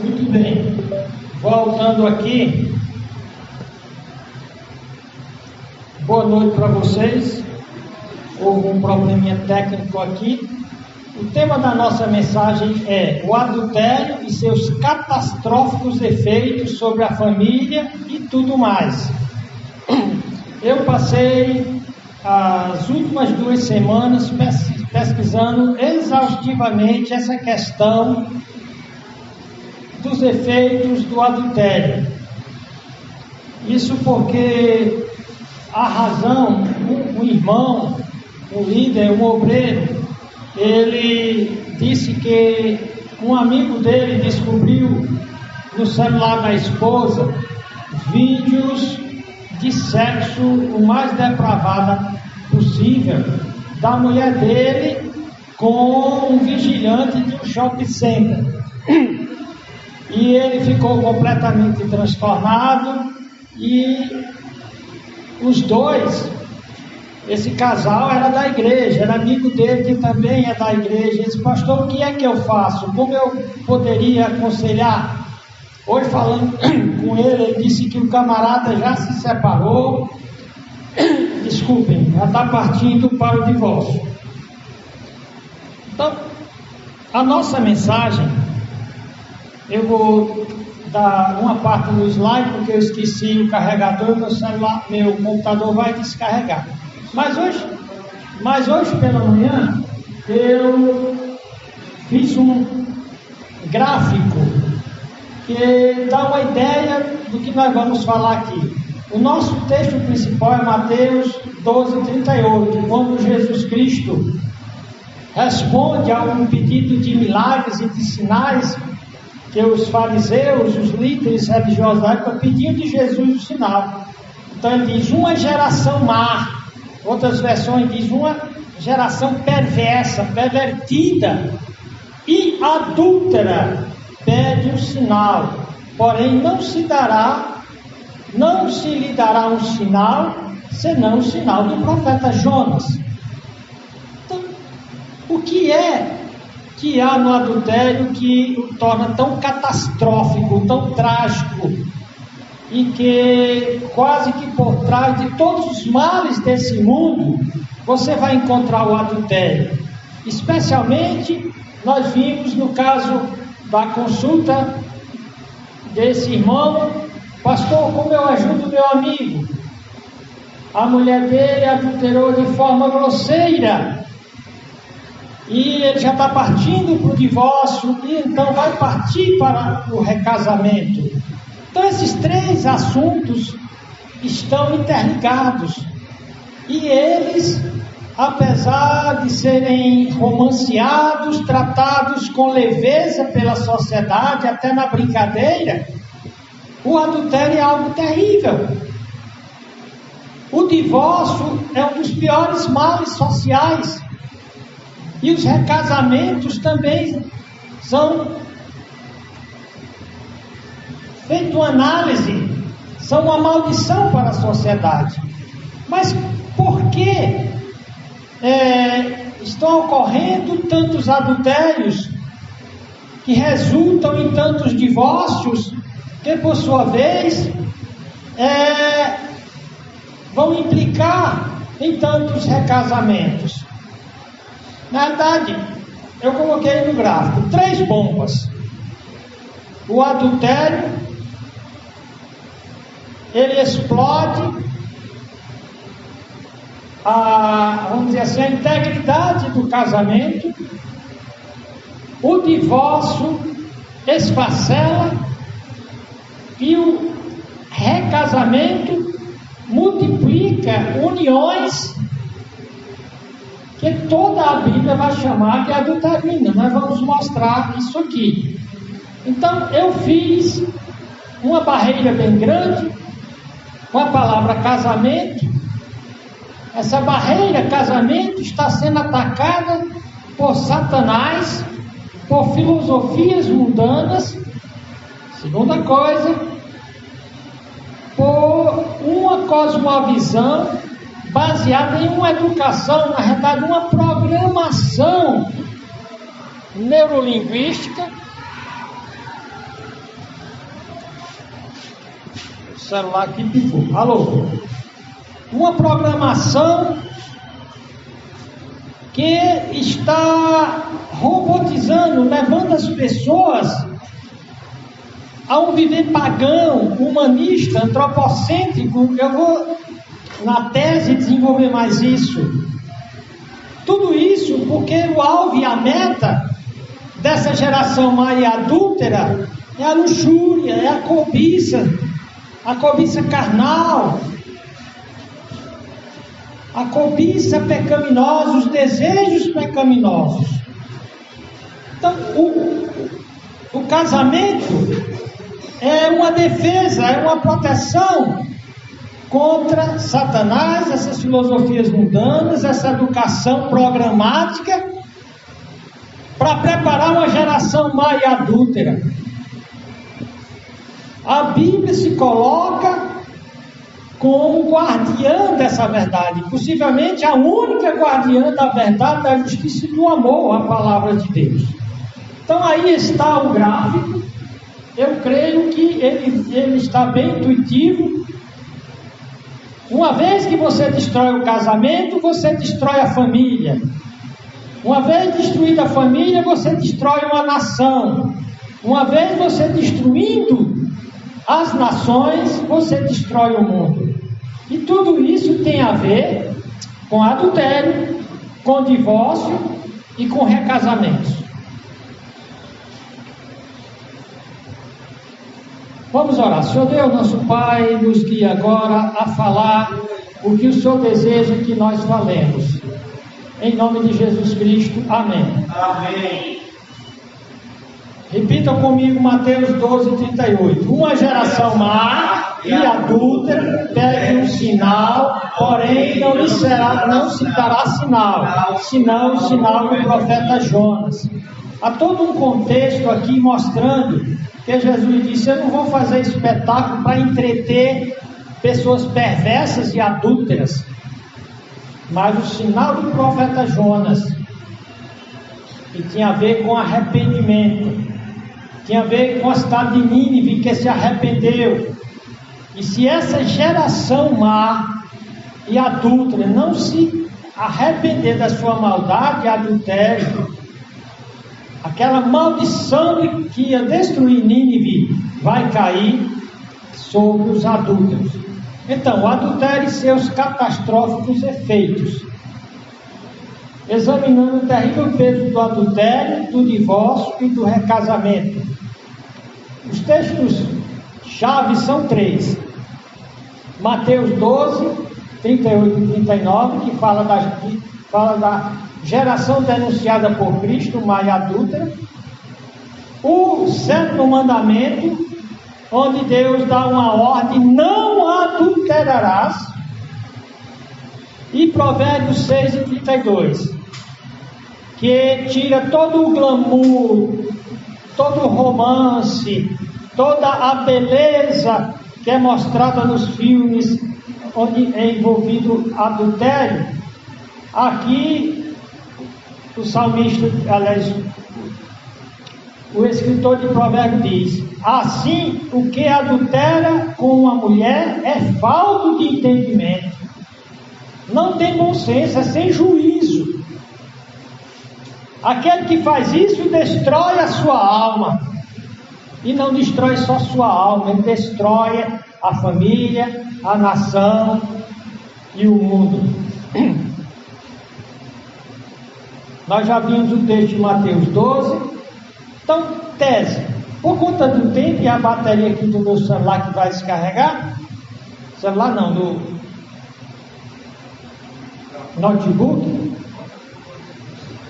Muito bem, voltando aqui, boa noite para vocês. Houve um probleminha técnico aqui. O tema da nossa mensagem é o adultério e seus catastróficos efeitos sobre a família e tudo mais. Eu passei as últimas 2 semanas pesquisando exaustivamente essa questão dos efeitos do adultério. Isso porque a razão, um irmão, um líder, um obreiro, ele disse que um amigo dele descobriu no celular da esposa vídeos de sexo o mais depravada possível da mulher dele com um vigilante de um shopping center. E ele ficou completamente transtornado e os dois, esse casal era da igreja, era amigo dele que também é da igreja. Ele disse: pastor, o que é que eu faço? Como eu poderia aconselhar? Hoje falando com ele, ele disse que o camarada já se separou, desculpem, já está partindo para o divórcio. Então, a nossa mensagem, eu vou dar uma parte no slide, porque eu esqueci o carregador, meu celular, meu computador vai descarregar. Mas hoje pela manhã, eu fiz um gráfico que dá uma ideia do que nós vamos falar aqui. O nosso texto principal é Mateus 12:38, quando Jesus Cristo responde a um pedido de milagres e de sinais que os fariseus, os líderes religiosos da época pediam de Jesus o sinal. Então ele diz: uma geração má, outras versões diz uma geração perversa, pervertida e adúltera, pede um sinal, porém não se lhe dará um sinal, senão o sinal do profeta Jonas. Então, o que é que há no adultério que o torna tão catastrófico, tão trágico, e que quase que por trás de todos os males desse mundo, você vai encontrar o adultério? Especialmente, nós vimos no caso da consulta desse irmão: pastor, como eu ajudo meu amigo? A mulher dele adulterou de forma grosseira, e ele já está partindo para o divórcio, e então vai partir para o recasamento. Então esses 3 assuntos estão interligados, e eles, apesar de serem romanceados, tratados com leveza pela sociedade, até na brincadeira, o adultério é algo terrível. O divórcio é um dos piores males sociais. E os recasamentos também são, feito uma análise, são uma maldição para a sociedade. Mas por que estão ocorrendo tantos adultérios que resultam em tantos divórcios, que por sua vez vão implicar em tantos recasamentos? Na verdade, eu coloquei no gráfico 3 bombas. O adultério, ele explode vamos dizer assim, a integridade do casamento. O divórcio esfacela, e o recasamento multiplica uniões que toda a Bíblia vai chamar de adulterina. Nós vamos mostrar isso aqui. Então eu fiz uma barreira bem grande com a palavra casamento. Essa barreira casamento está sendo atacada por Satanás, por filosofias mundanas. Segunda coisa, por uma cosmovisão baseada em uma educação, na verdade, uma programação neurolinguística celular aqui pifou. Alô? Uma programação que está robotizando, levando as pessoas a um viver pagão, humanista, antropocêntrico. Eu vou, na tese, desenvolver mais isso. Tudo isso porque o alvo e a meta dessa geração má e adúltera é a luxúria, é a cobiça carnal, a cobiça pecaminosa, os desejos pecaminosos. Então, o casamento é uma defesa, é uma proteção contra Satanás, essas filosofias mundanas, essa educação programática, para preparar uma geração má e adúltera. A Bíblia se coloca como guardiã dessa verdade, possivelmente a única guardiã da verdade, da justiça e do amor, a palavra de Deus. Então aí está o gráfico. Eu creio que ele está bem intuitivo. Uma vez que você destrói o casamento, você destrói a família. Uma vez destruída a família, você destrói uma nação. Uma vez você destruindo as nações, você destrói o mundo. E tudo isso tem a ver com adultério, com divórcio e com recasamentos. Vamos orar. Senhor Deus, nosso Pai, nos guia agora a falar o que o Senhor deseja que nós falemos. Em nome de Jesus Cristo. Amém. Amém. Repitam comigo Mateus 12:38. Uma geração má e adúltera pede um sinal, porém não se dará sinal, senão o sinal do profeta Jonas. Há todo um contexto aqui mostrando que Jesus disse: eu não vou fazer espetáculo para entreter pessoas perversas e adúlteras, mas o sinal do profeta Jonas, que tinha a ver com arrependimento, tinha a ver com a cidade de Nínive que se arrependeu. E se essa geração má e adúltera não se arrepender da sua maldade e adultério, aquela maldição que ia destruir Nínive vai cair sobre os adúlteros. Então, o adultério e seus catastróficos efeitos. Examinando o terrível peso do adultério, do divórcio e do recasamento. Os textos-chave são 3. Mateus 12, 38 e 39, que fala da geração denunciada por Cristo, má e adúltera. O 7º mandamento, onde Deus dá uma ordem: não adulterarás. E Provérbios 6 e 32, que tira todo o glamour, todo o romance, toda a beleza que é mostrada nos filmes onde é envolvido adultério. Aqui o salmista, aliás, o escritor de Provérbios diz: assim, o que adultera com uma mulher é falta de entendimento, não tem bom senso, é sem juízo. Aquele que faz isso destrói a sua alma, e não destrói só sua alma, ele destrói a família, a nação e o mundo. Nós já vimos o texto de Mateus 12. Então, tese. Por conta do tempo e a bateria aqui do meu celular que vai descarregar, celular não, do notebook,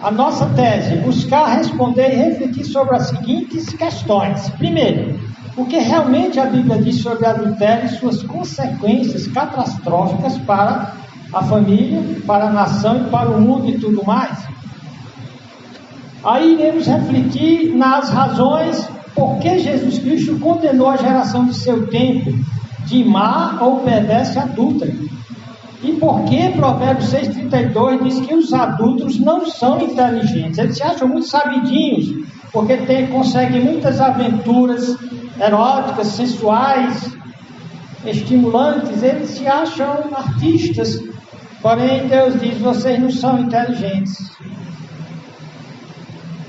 a nossa tese: buscar responder e refletir sobre as seguintes questões. Primeiro, o que realmente a Bíblia diz sobre adultério e suas consequências catastróficas para a família, para a nação e para o mundo e tudo mais. Aí iremos refletir nas razões por que Jesus Cristo condenou a geração de seu tempo de má ou perversa e adúltera. E por que Provérbios 6,32 diz que os adúlteros não são inteligentes? Eles se acham muito sabidinhos, porque conseguem muitas aventuras eróticas, sensuais, estimulantes, eles se acham artistas. Porém, Deus diz: vocês não são inteligentes.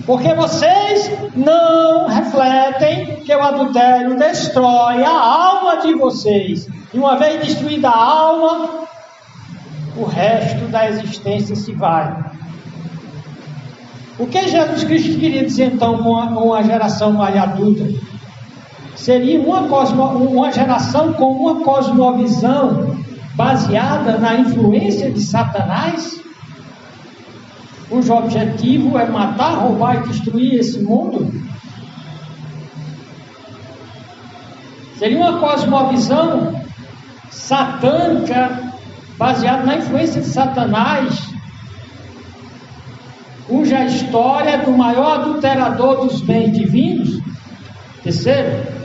Porque vocês não refletem que o adultério destrói a alma de vocês. E uma vez destruída a alma, o resto da existência se vai. O que Jesus Cristo queria dizer então com uma geração mais adulta? Seria uma geração com uma cosmovisão baseada na influência de Satanás, cujo objetivo é matar, roubar e destruir esse mundo? Seria uma cosmovisão satânica, baseada na influência de Satanás, cuja história é do maior adulterador dos bens divinos? Terceiro,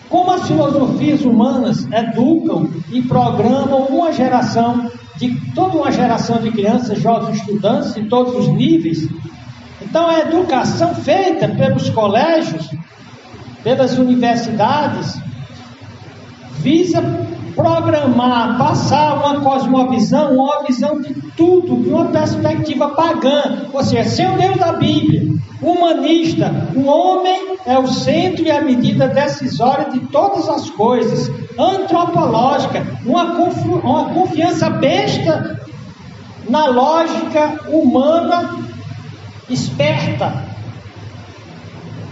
como as filosofias humanas educam e programam toda uma geração de crianças, jovens estudantes de todos os níveis. Então a educação feita pelos colégios, pelas universidades, visa programar, passar uma cosmovisão, uma visão de tudo, de uma perspectiva pagã, ou seja, sem o Deus da Bíblia, humanista. O homem é o centro e a medida decisória de todas as coisas, antropológica, uma confiança besta na lógica humana esperta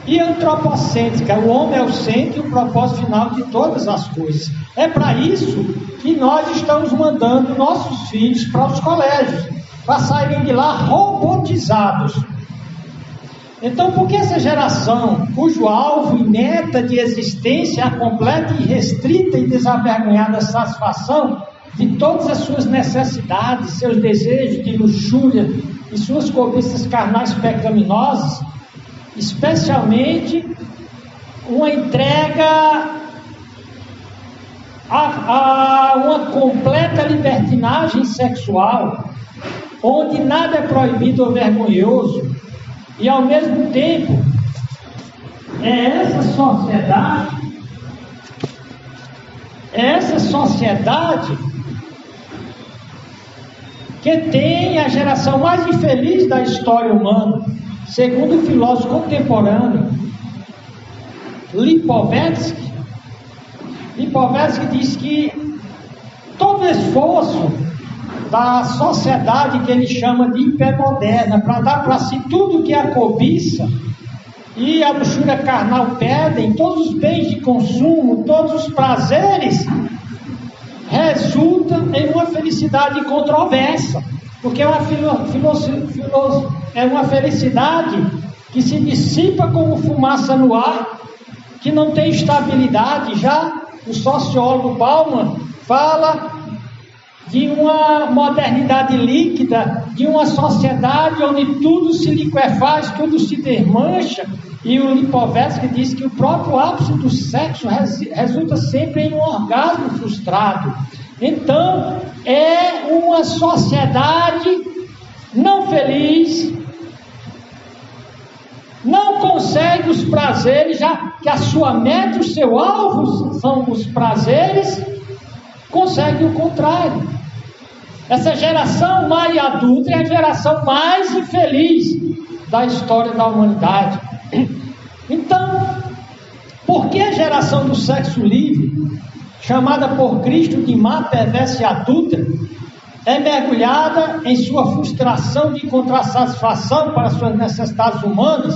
e antropocêntrica. O homem é o centro e o propósito final de todas as coisas. É para isso que nós estamos mandando nossos filhos para os colégios, para saírem de lá robotizados. Então, por que essa geração, cujo alvo e meta de existência é a completa e restrita e desavergonhada satisfação de todas as suas necessidades, seus desejos de luxúria e suas cobiças carnais pecaminosas, especialmente uma entrega a uma completa libertinagem sexual, onde nada é proibido ou vergonhoso, e ao mesmo tempo é essa sociedade que tem a geração mais infeliz da história humana, segundo o filósofo contemporâneo Lipovetsky. Lipovetsky diz que todo esforço da sociedade, que ele chama de hipermoderna, para dar para si tudo que a cobiça e a luxúria carnal pedem, todos os bens de consumo, todos os prazeres, resulta em uma felicidade controversa, porque é uma felicidade que se dissipa como fumaça no ar, que não tem estabilidade. Já o sociólogo Bauman fala de uma modernidade líquida, de uma sociedade onde tudo se liquefaz, tudo se desmancha, e o Lipovetsky diz que o próprio ápice do sexo resulta sempre em um orgasmo frustrado. Então, é uma sociedade não feliz, não consegue os prazeres, já que a sua meta, o seu alvo são os prazeres, consegue o contrário. Essa geração mais adulta é a geração mais infeliz da história da humanidade. Então, por que a geração do sexo livre, chamada por Cristo de má, perversa e adúltera, é mergulhada em sua frustração de encontrar satisfação para suas necessidades humanas?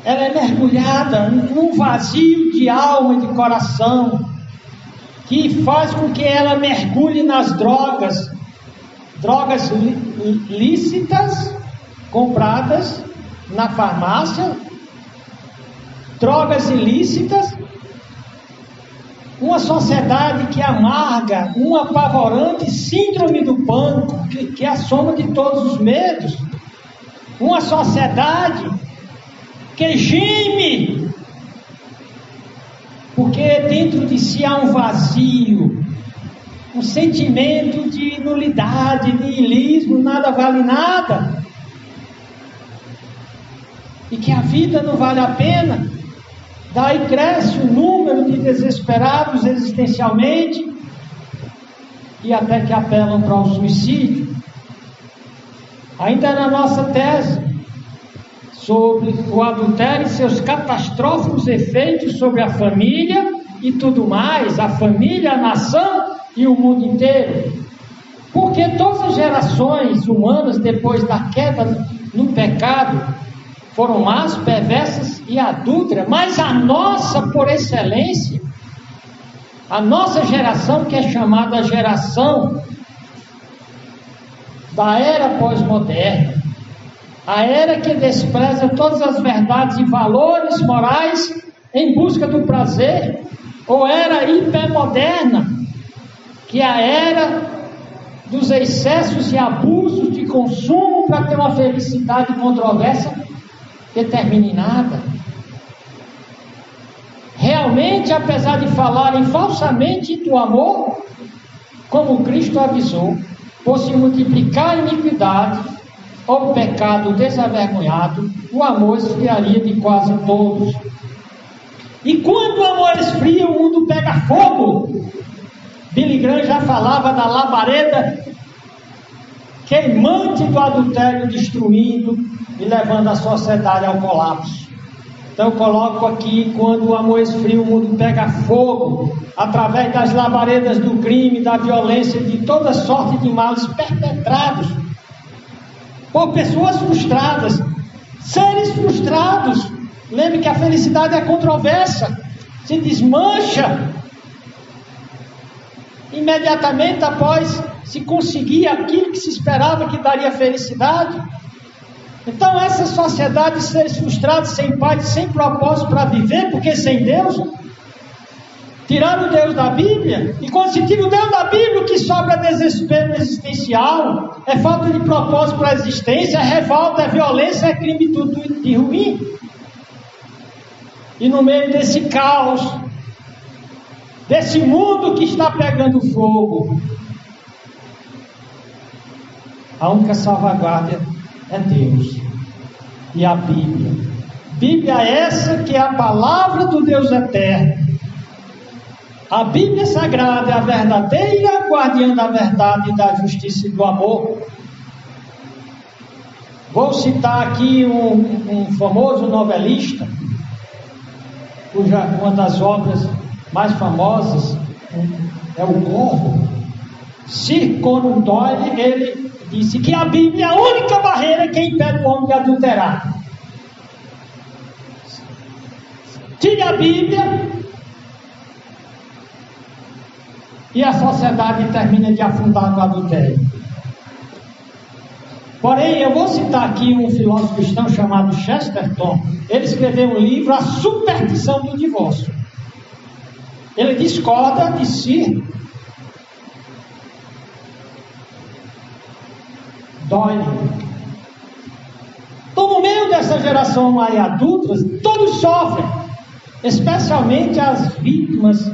Ela é mergulhada num vazio de alma e de coração, que faz com que ela mergulhe nas drogas lícitas, compradas na farmácia, drogas ilícitas, uma sociedade que amarga uma apavorante síndrome do pânico, que é a soma de todos os medos, uma sociedade que geme, porque dentro de si há um vazio, um sentimento de nulidade, de niilismo, nada vale nada, e que a vida não vale a pena. Daí cresce o número de desesperados existencialmente e até que apelam para o suicídio. Ainda na nossa tese sobre o adultério e seus catastróficos efeitos sobre a família e tudo mais, a família, a nação e o mundo inteiro. Porque todas as gerações humanas, depois da queda no pecado, foram más, perversas e adúlteras, mas a nossa, por excelência, a nossa geração, que é chamada a geração da era pós-moderna, a era que despreza todas as verdades e valores morais em busca do prazer, ou era hipermoderna, que é a era dos excessos e abusos de consumo para ter uma felicidade controversa determinada. Realmente, apesar de falarem falsamente do amor, como Cristo avisou, por se multiplicar a iniquidade ou o pecado desavergonhado, o amor esfriaria de quase todos. E quando o amor esfria, o mundo pega fogo. Billy Graham já falava da labareda queimante do adultério, destruindo e levando a sociedade ao colapso. Então eu coloco aqui: quando o amor esfria, o mundo pega fogo, através das labaredas do crime, da violência, de toda sorte de males perpetrados por pessoas frustradas, seres frustrados. Lembre que a felicidade é controversa, se desmancha imediatamente após se conseguir aquilo que se esperava que daria felicidade. Então essa sociedade de seres frustrados, sem paz, sem propósito para viver, porque sem Deus, tiraram o Deus da Bíblia, e quando se tira o Deus da Bíblia, o que sobra é desespero existencial, é falta de propósito para a existência, é revolta, é violência, é crime, tudo de ruim. E no meio desse caos, desse mundo que está pegando fogo, a única salvaguarda é Deus e a Bíblia. Bíblia essa que é a palavra do Deus eterno. A Bíblia Sagrada é a verdadeira guardiã da verdade, da justiça e do amor. Vou citar aqui um famoso novelista, cuja uma das obras mais famosas é o Gorgo. Sir Conan Doyle, ele disse que a Bíblia é a única barreira que impede o homem de adulterar. Tire a Bíblia e a sociedade termina de afundar no adultério. Porém, eu vou citar aqui um filósofo cristão chamado Chesterton. Ele escreveu um livro, A Superstição do Divórcio. Ele discorda de Sir Doyle. Então, no meio dessa geração aí adulta, todos sofrem, especialmente as vítimas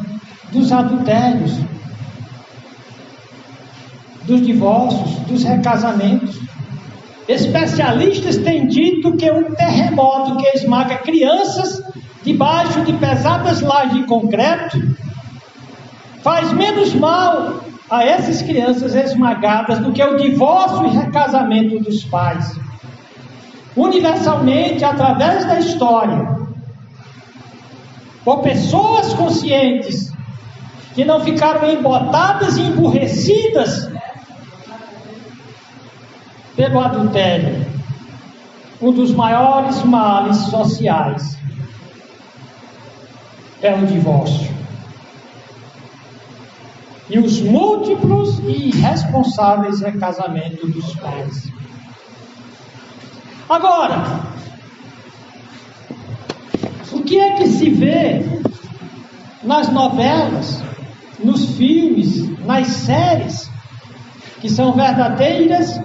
dos adultérios, dos divórcios, dos recasamentos. Especialistas têm dito que um terremoto que esmaga crianças debaixo de pesadas lajes de concreto faz menos mal a essas crianças esmagadas do que o divórcio e recasamento dos pais. Universalmente, através da história, por pessoas conscientes que não ficaram embotadas e emburrecidas pelo adultério, um dos maiores males sociais é o divórcio e os múltiplos e irresponsáveis recasamentos dos pais. Agora, o que é que se vê nas novelas, nos filmes, nas séries, que são verdadeiras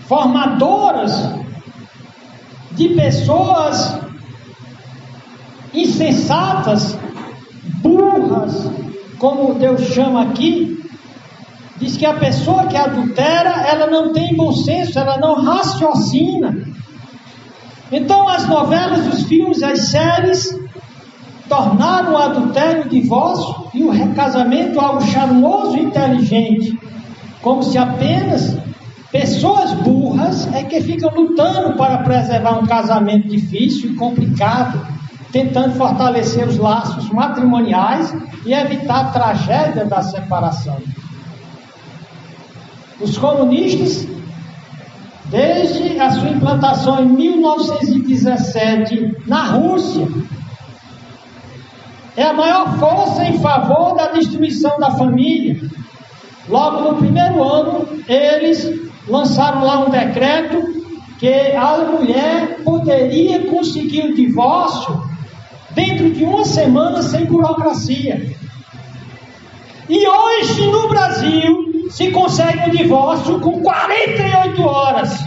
formadoras de pessoas insensatas, burras, como Deus chama aqui? Diz que a pessoa que adultera, ela não tem bom senso, ela não raciocina, Então as novelas, os filmes, as séries tornaram o adultério, o divórcio e o recasamento algo charmoso e inteligente, como se apenas pessoas burras é que ficam lutando para preservar um casamento difícil e complicado, tentando fortalecer os laços matrimoniais e evitar a tragédia da separação. Os comunistas, desde a sua implantação em 1917 na Rússia, é a maior força em favor da destruição da família. Logo no primeiro ano, eles lançaram lá um decreto que a mulher poderia conseguir o divórcio dentro de uma semana sem burocracia. E hoje no Brasil se consegue um divórcio com 48 horas,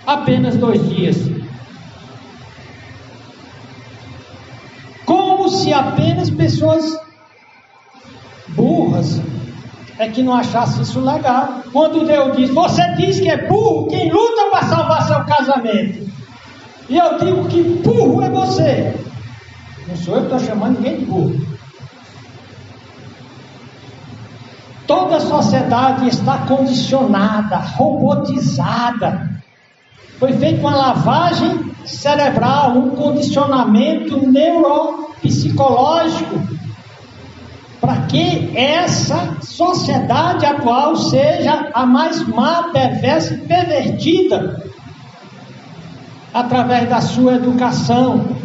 apenas 2 dias. Como se apenas pessoas burras é que não achassem isso legal. Quando Deus diz, você diz que é burro, quem luta para salvar seu casamento. E eu digo que burro é você. Não sou eu que estou chamando ninguém de burro. Toda a sociedade está condicionada, robotizada. Foi feita uma lavagem cerebral, um condicionamento neuropsicológico, para que essa sociedade atual seja a mais má, perversa e pervertida, através da sua educação,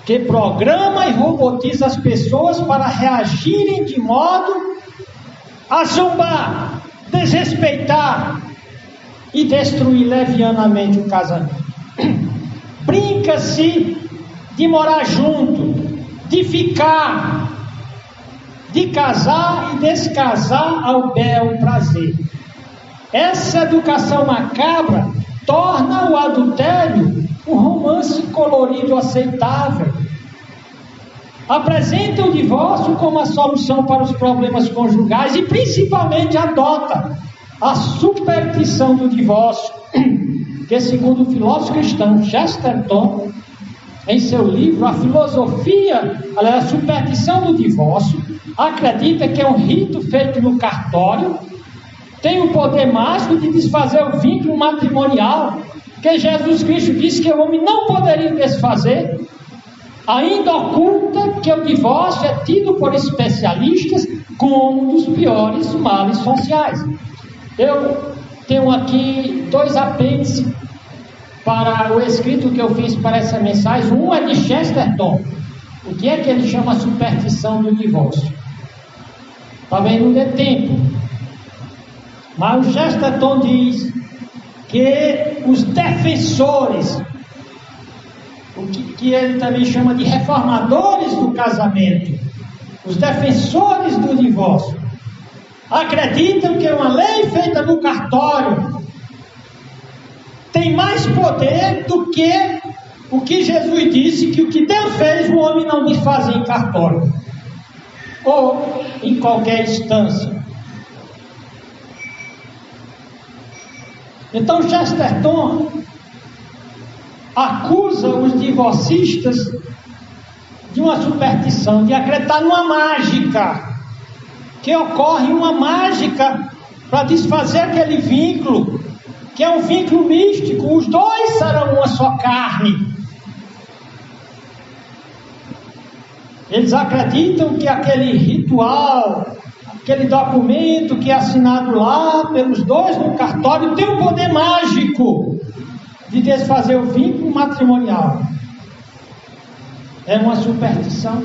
que programa e robotiza as pessoas para reagirem de modo a zombar, desrespeitar e destruir levianamente o casamento. Brinca-se de morar junto, de ficar, de casar e descasar ao bel prazer. Essa educação macabra torna o adultério um romance colorido aceitável. Apresenta o divórcio como a solução para os problemas conjugais e principalmente adota a superstição do divórcio, que segundo o filósofo cristão Chesterton, em seu livro A Filosofia, a Superstição do Divórcio, acredita que é um rito feito no cartório, tem o poder mágico de desfazer o vínculo matrimonial, que Jesus Cristo disse que o homem não poderia desfazer. Ainda oculta que o divórcio é tido por especialistas como um dos piores males sociais. Eu tenho aqui 2 apêndices para o escrito que eu fiz para essa mensagem. Um é de Chesterton. O que é que ele chama a superstição do divórcio? Talvez não dê tempo. Mas o Chesterton diz que os defensores, o que ele também chama de reformadores do casamento, os defensores do divórcio, acreditam que uma lei feita no cartório tem mais poder do que o que Jesus disse, que o que Deus fez o homem não desfazer em cartório ou em qualquer instância. Então Chesterton acusa os divorcistas de uma superstição, de acreditar numa mágica, que ocorre uma mágica para desfazer aquele vínculo, que é um vínculo místico, os dois serão uma só carne. Eles acreditam que aquele ritual, aquele documento que é assinado lá pelos dois no cartório tem um poder mágico de desfazer o vínculo matrimonial. É uma superstição.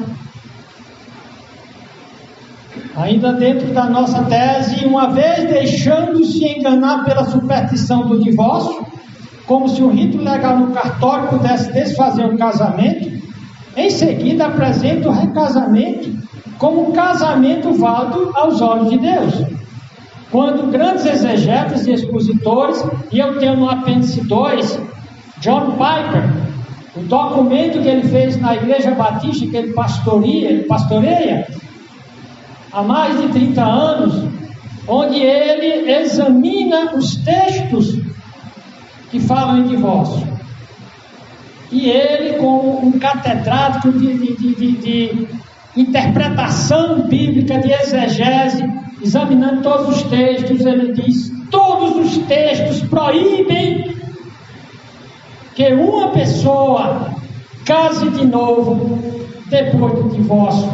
Ainda dentro da nossa tese, uma vez deixando-se enganar pela superstição do divórcio, como se um rito legal no cartório pudesse desfazer um casamento, em seguida apresenta o recasamento como um casamento válido aos olhos de Deus. Quando grandes exegetas e expositores, e eu tenho no apêndice 2, John Piper, o documento que ele fez na Igreja Batista, que ele pastoreia há mais de 30 anos, onde ele examina os textos que falam em divórcio. E ele, como um catedrático de interpretação bíblica, de exegese, examinando todos os textos, ele diz: todos os textos proíbem que uma pessoa case de novo depois do divórcio.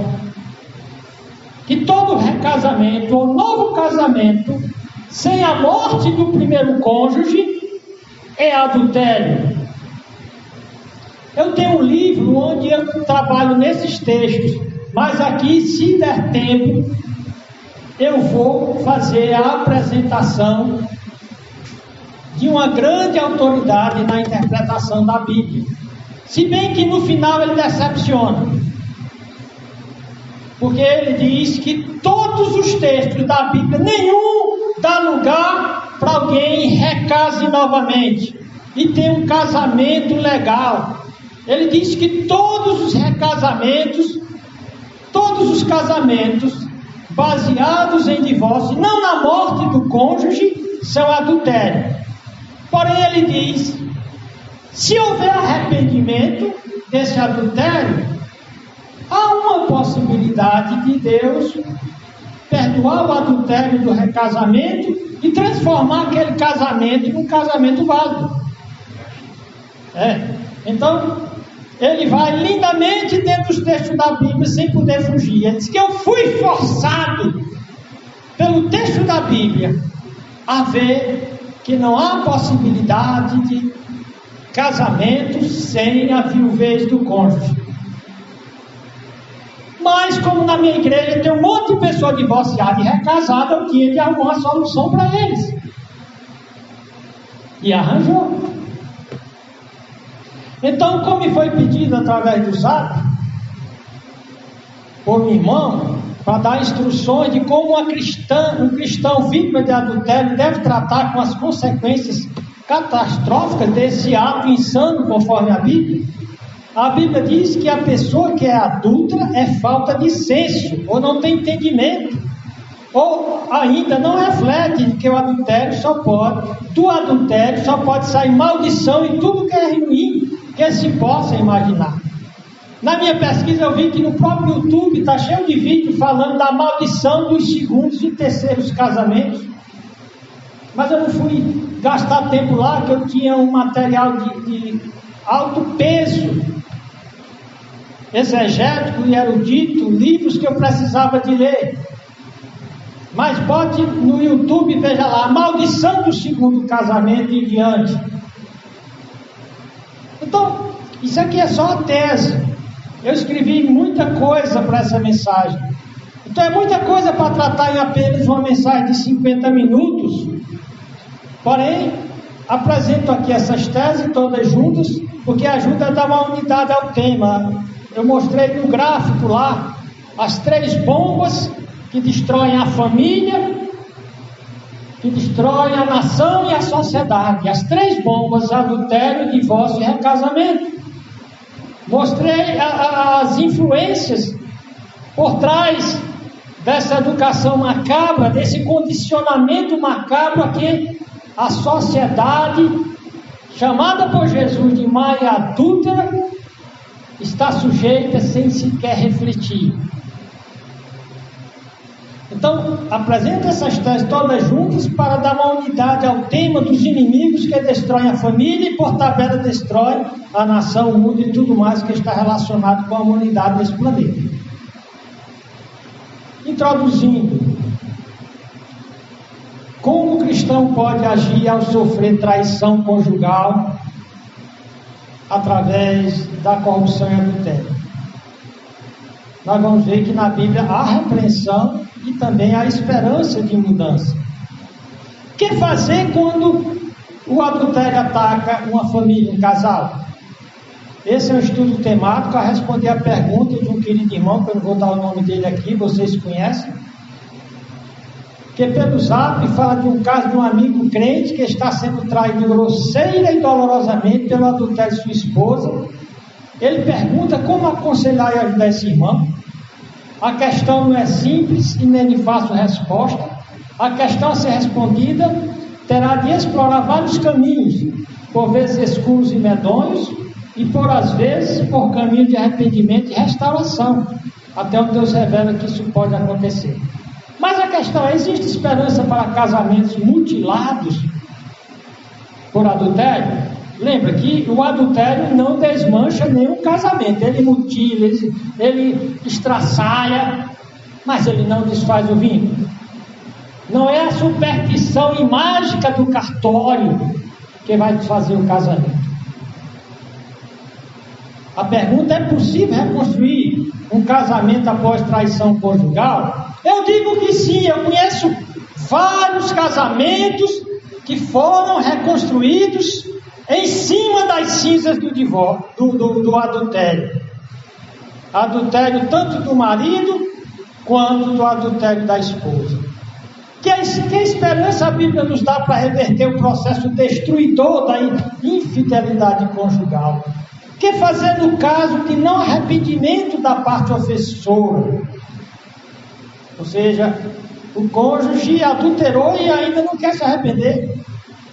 Que todo recasamento ou novo casamento sem a morte do primeiro cônjuge é adultério. Eu tenho um livro onde eu trabalho nesses textos, mas aqui, se der tempo, eu vou fazer a apresentação de uma grande autoridade na interpretação da Bíblia. Se bem que no final ele decepciona, porque ele diz que todos os textos da Bíblia, nenhum dá lugar para alguém recase novamente e ter um casamento legal. Ele diz que todos os recasamentos, todos os casamentos baseados em divórcio, não na morte do cônjuge, são adultério. Porém, ele diz: se houver arrependimento desse adultério, há uma possibilidade de Deus perdoar o adultério do recasamento e transformar aquele casamento num casamento válido. Então, ele vai lindamente dentro dos textos da Bíblia sem poder fugir. Ele diz que eu fui forçado pelo texto da Bíblia a ver que não há possibilidade de casamento sem a viuvez do cônjuge. Mas como na minha igreja tem um monte de pessoa divorciada e recasada, eu tinha de arrumar uma solução para eles. E arranjou. Então, como foi pedido através do Zap, por um irmão, para dar instruções de como um cristão vítima de adultério deve tratar com as consequências catastróficas desse ato insano, conforme a Bíblia diz que a pessoa que é adúltera é falta de senso, ou não tem entendimento, ou ainda não reflete que do adultério só pode sair maldição e tudo que é ruim que se possa imaginar. Na minha pesquisa eu vi que no próprio YouTube está cheio de vídeo falando da maldição dos segundos e terceiros casamentos, mas eu não fui gastar tempo lá, que eu tinha um material de alto peso exegético e erudito, livros que eu precisava de ler. Mas bote no YouTube e veja lá: a maldição do segundo casamento em diante. Então, isso aqui é só a tese. Eu escrevi muita coisa para essa mensagem. Então é muita coisa para tratar em apenas uma mensagem de 50 minutos. Porém, apresento aqui essas teses todas juntas, porque ajuda a dar uma unidade ao tema. Eu mostrei no gráfico lá as 3 bombas que destroem a família, que destroem a nação e a sociedade. As 3 bombas: adultério, divórcio e recasamento. Mostrei as influências por trás dessa educação macabra, desse condicionamento macabro a que a sociedade, chamada por Jesus de má e adúltera, está sujeita sem sequer refletir. Então, apresento essas teses todas juntas para dar uma unidade ao tema dos inimigos que destroem a família e, por tabela, destroem a nação, o mundo e tudo mais que está relacionado com a humanidade desse planeta. Introduzindo: como o cristão pode agir ao sofrer traição conjugal através da corrupção e adultério? Nós vamos ver que na Bíblia há repreensão e também há esperança de mudança. O que fazer quando o adultério ataca uma família, um casal? Esse é um estudo temático a responder a pergunta de um querido irmão, que eu não vou dar o nome dele aqui, vocês conhecem, que pelo Zap fala de um caso de um amigo crente que está sendo traído grosseira e dolorosamente pelo adultério de sua esposa. Ele pergunta como aconselhar e ajudar esse irmão. A questão não é simples e nem de fácil resposta. A questão a ser respondida terá de explorar vários caminhos, por vezes escuros e medonhos, e às vezes por caminho de arrependimento e restauração, até onde Deus revela que isso pode acontecer. Mas a questão é, existe esperança para casamentos mutilados por adultério? Lembra que o adultério não desmancha nenhum casamento, ele mutila, ele estraçalha, mas ele não desfaz o vínculo. Não é a superstição e mágica do cartório que vai desfazer o casamento. A pergunta: é possível reconstruir um casamento após traição conjugal? Eu digo que sim. Eu conheço vários casamentos que foram reconstruídos em cima das cinzas do divórcio, do adultério. Adultério tanto do marido quanto do adultério da esposa. Que esperança a Bíblia nos dá para reverter o processo destruidor da infidelidade conjugal? Que fazer no caso de não arrependimento da parte ofensora? Ou seja, o cônjuge adulterou e ainda não quer se arrepender.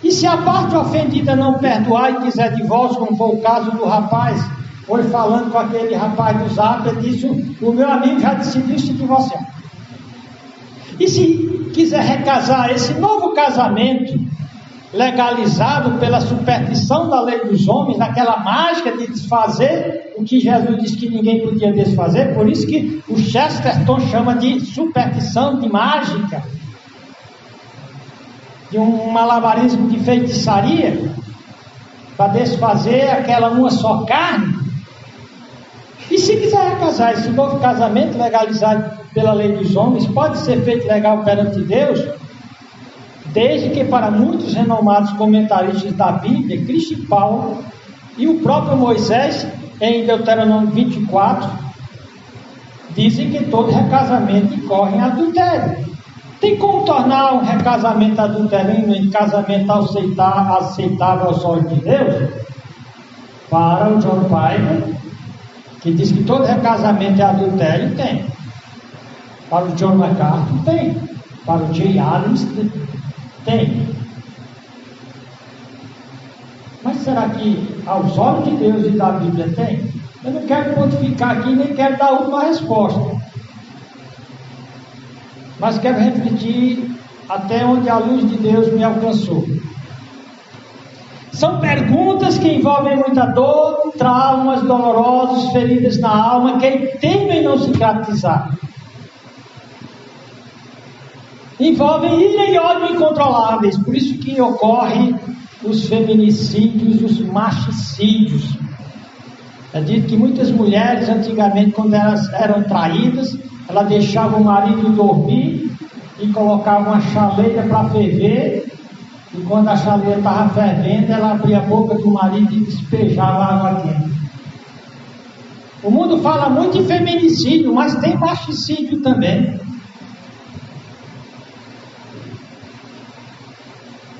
E se a parte ofendida não perdoar e quiser divórcio, como foi o caso do rapaz, foi falando com aquele rapaz do Zap, ele disse: o meu amigo já decidiu se divorciar. E se quiser recasar, esse novo casamento legalizado pela superstição da lei dos homens, daquela mágica de desfazer o que Jesus disse que ninguém podia desfazer, por isso que o Chesterton chama de superstição, de mágica, de um malabarismo de feitiçaria, para desfazer aquela uma só carne. E se quiser recasar, esse novo casamento legalizado pela lei dos homens pode ser feito legal perante Deus, desde que para muitos renomados comentaristas da Bíblia, Cristo e Paulo e o próprio Moisés, em Deuteronômio 24, dizem que todo recasamento incorre em adultério. Tem como tornar um recasamento adulterino em casamento aceitável aos olhos de Deus? Para o John Piper, que diz que todo recasamento é adultério, tem. Para o John MacArthur, tem. Para o Jay Adams, tem. Mas será que aos olhos de Deus e da Bíblia tem? Eu não quero pontificar aqui, nem quero dar uma resposta, mas quero refletir até onde a luz de Deus me alcançou. São perguntas que envolvem muita dor, traumas dolorosos, feridas na alma, que temem não cicatrizar. Envolvem ira e ódio incontroláveis, por isso que ocorrem os feminicídios, os machicídios. É dito que muitas mulheres, antigamente, quando elas eram traídas, ela deixava o marido dormir e colocava uma chaleira para ferver, e quando a chaleira estava fervendo, ela abria a boca do marido e despejava a água quente. O mundo fala muito em feminicídio, mas tem machicídio também.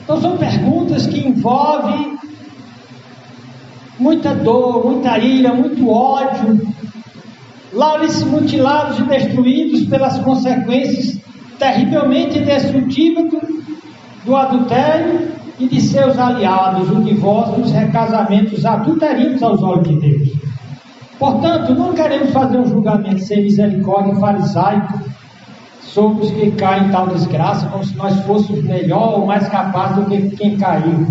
Então são perguntas que envolvem muita dor, muita ira, muito ódio, lares mutilados e destruídos pelas consequências terrivelmente destrutivas do adultério e de seus aliados, o divórcio, os recasamentos adulterinos aos olhos de Deus. Portanto, não queremos fazer um julgamento sem misericórdia e farisaico sobre os que caem em tal desgraça, como se nós fôssemos melhor ou mais capazes do que quem caiu.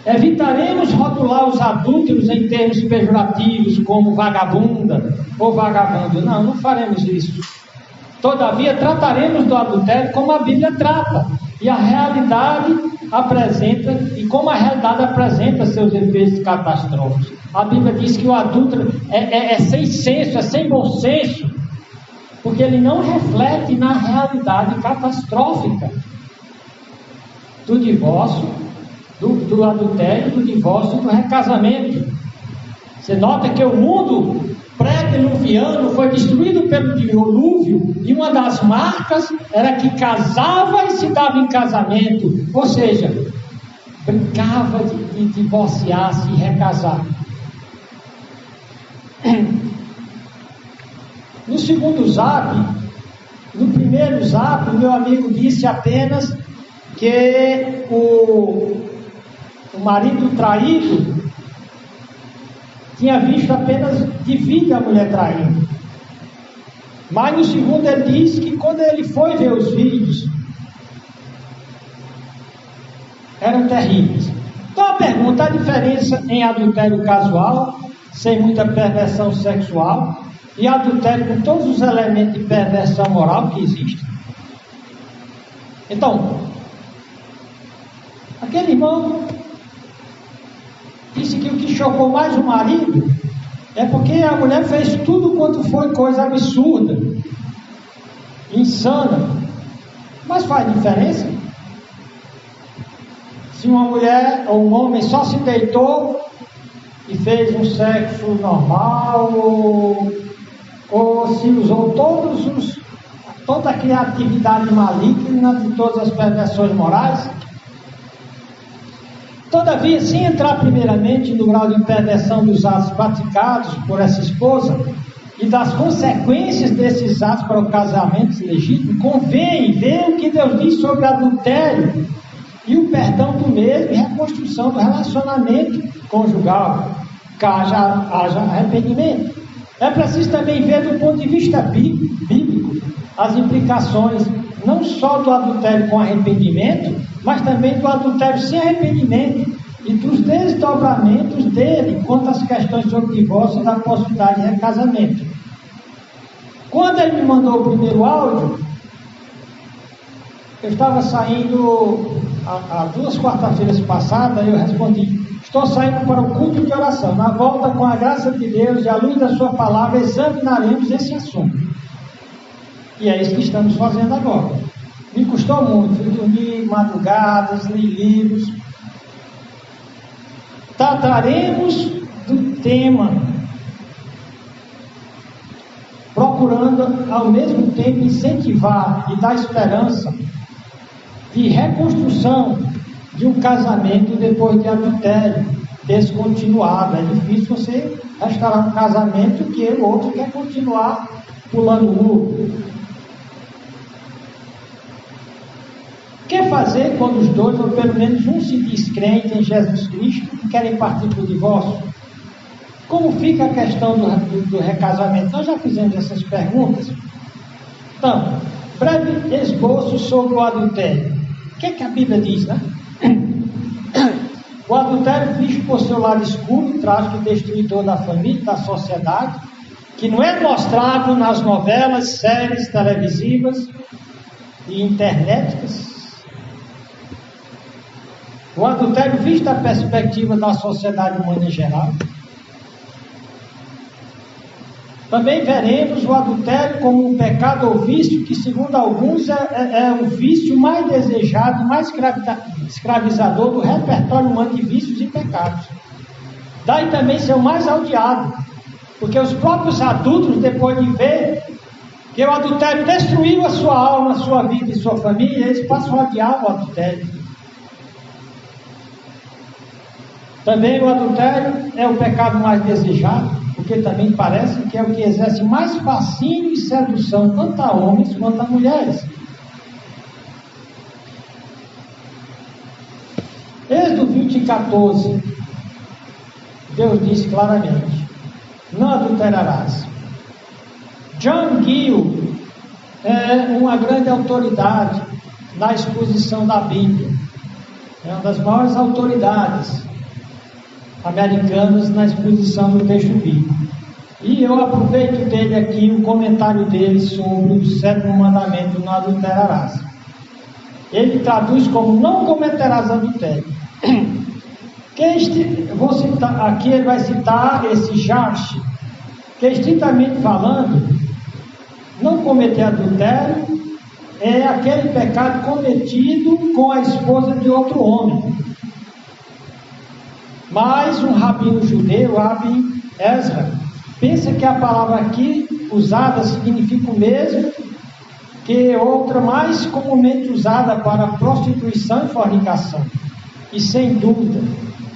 Evitaremos rotular os adúlteros em termos pejorativos, como vagabunda ou vagabundo. Não faremos isso. Todavia, trataremos do adultério como a Bíblia trata, e a realidade apresenta, e como a realidade apresenta seus efeitos catastróficos. A Bíblia diz que o adúltero é sem senso, é sem bom senso, porque ele não reflete na realidade catastrófica do divórcio, do adultério, do divórcio e do recasamento. Você nota que o mundo pré-diluviano foi destruído pelo dilúvio, e uma das marcas era que casava e se dava em casamento, ou seja, brincava de divorciar-se e recasar. No segundo zap, no primeiro zap, meu amigo disse apenas que o marido traído tinha visto apenas de vídeo a mulher traindo. Mas no segundo ele diz que quando ele foi ver os vídeos, eram terríveis. Então a pergunta, a diferença em adultério casual, sem muita perversão sexual, e adultério com todos os elementos de perversão moral que existem. Então, aquele irmão disse que o que chocou mais o marido é porque a mulher fez tudo quanto foi coisa absurda, insana. Mas faz diferença? Se uma mulher ou um homem só se deitou e fez um sexo normal, ou se usou toda a criatividade maligna de todas as perversões morais. Todavia, sem entrar primeiramente no grau de perversão dos atos praticados por essa esposa e das consequências desses atos para o casamento legítimo, convém ver o que Deus diz sobre adultério e o perdão do mesmo e reconstrução do relacionamento conjugal, caso haja arrependimento. É preciso também ver do ponto de vista bíblico as implicações não só do adultério com arrependimento, mas também do adultério sem arrependimento e dos desdobramentos dele quanto às questões sobre divórcio e da possibilidade de recasamento. Quando ele me mandou o primeiro áudio, eu estava saindo há 2 quarta-feiras passadas, eu respondi: estou saindo para o culto de oração. Na volta, com a graça de Deus e à luz da sua palavra, examinaremos esse assunto. E é isso que estamos fazendo agora. Me custou muito, fui dormir madrugadas, li livros. Trataremos do tema, procurando ao mesmo tempo incentivar e dar esperança de reconstrução de um casamento depois de adultério descontinuado. É difícil você restaurar um casamento que o outro quer continuar pulando o muro. O que fazer quando os dois, ou pelo menos um, se diz crente em Jesus Cristo e querem partir para o divórcio? Como fica a questão do recasamento? Nós já fizemos essas perguntas. Então, breve esboço sobre o adultério. O que é que a Bíblia diz, né? O adultério, visto por seu lado escuro, trágico e destruidor da família, da sociedade, que não é mostrado nas novelas, séries televisivas e internéticas. O adultério, visto a perspectiva da sociedade humana em geral. Também veremos o adultério como um pecado ou vício que, segundo alguns, é o vício mais desejado, mais escravizador do repertório humano de vícios e pecados. Daí também ser o mais odiado, porque os próprios adultos, depois de ver que o adultério destruiu a sua alma, a sua vida e sua família, eles passam a odiar o adultério. Também o adultério é o pecado mais desejado, porque também parece que é o que exerce mais fascínio e sedução tanto a homens quanto a mulheres. Êxodo 20:14, Deus disse claramente: não adulterarás. John Gill é uma grande autoridade na exposição da Bíblia, é uma das maiores autoridades americanas na exposição do texto bíblico. E eu aproveito dele aqui o comentário dele sobre o 7º mandamento: não adulterarás. Ele traduz como: não cometerás adultério. Vou citar, aqui ele vai citar esse Jarsh, que estritamente falando, não cometer adultério é aquele pecado cometido com a esposa de outro homem. Mas um rabino judeu, Rabbi Ezra, pensa que a palavra aqui usada significa o mesmo que outra mais comumente usada para prostituição e fornicação. E sem dúvida,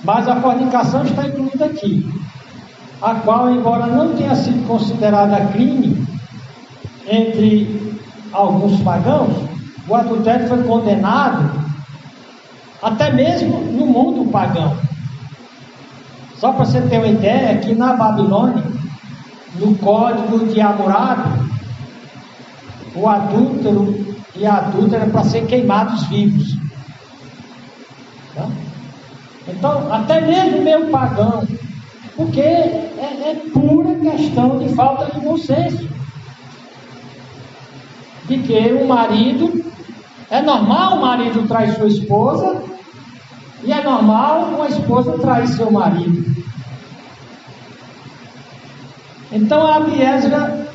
mas a fornicação está incluída aqui, a qual, embora não tenha sido considerada crime entre alguns pagãos, o adultério foi condenado até mesmo no mundo pagão. Só para você ter uma ideia, que na Babilônia, no código de Hammurabi, o adúltero e a adúltera era para ser queimados vivos. Tá? Então, até mesmo meio pagão, porque é pura questão de falta de bom senso. De que o marido, é normal o marido trair sua esposa, e é normal uma esposa trair seu marido. Então a Abiésira,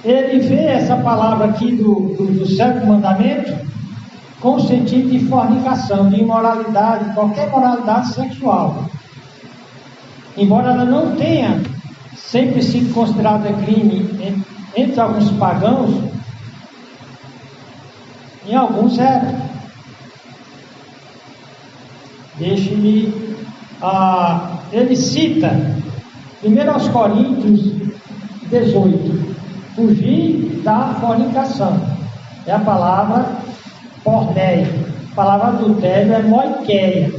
ele vê essa palavra aqui do sétimo mandamento com o sentido de fornicação, de imoralidade, qualquer moralidade sexual. Embora ela não tenha sempre sido considerada crime entre alguns pagãos, em alguns é. Deixe-me. Ele cita, 1 aos Coríntios 18, fugir da fornicação. É a palavra porneia. A palavra adultério é moikeia.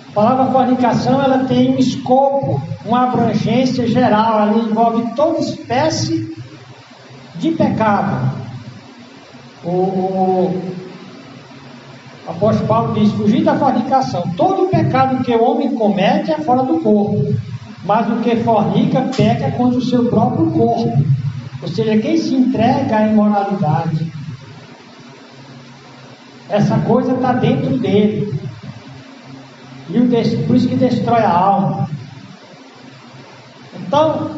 A palavra fornicação, ela tem um escopo, uma abrangência geral, ela envolve toda espécie de pecado. O apóstolo Paulo diz: fugir da fornicação. Todo pecado que o homem comete é fora do corpo, mas o que fornica peca contra o seu próprio corpo. Ou seja, quem se entrega à imoralidade, essa coisa está dentro dele, e por isso que destrói a alma. Então,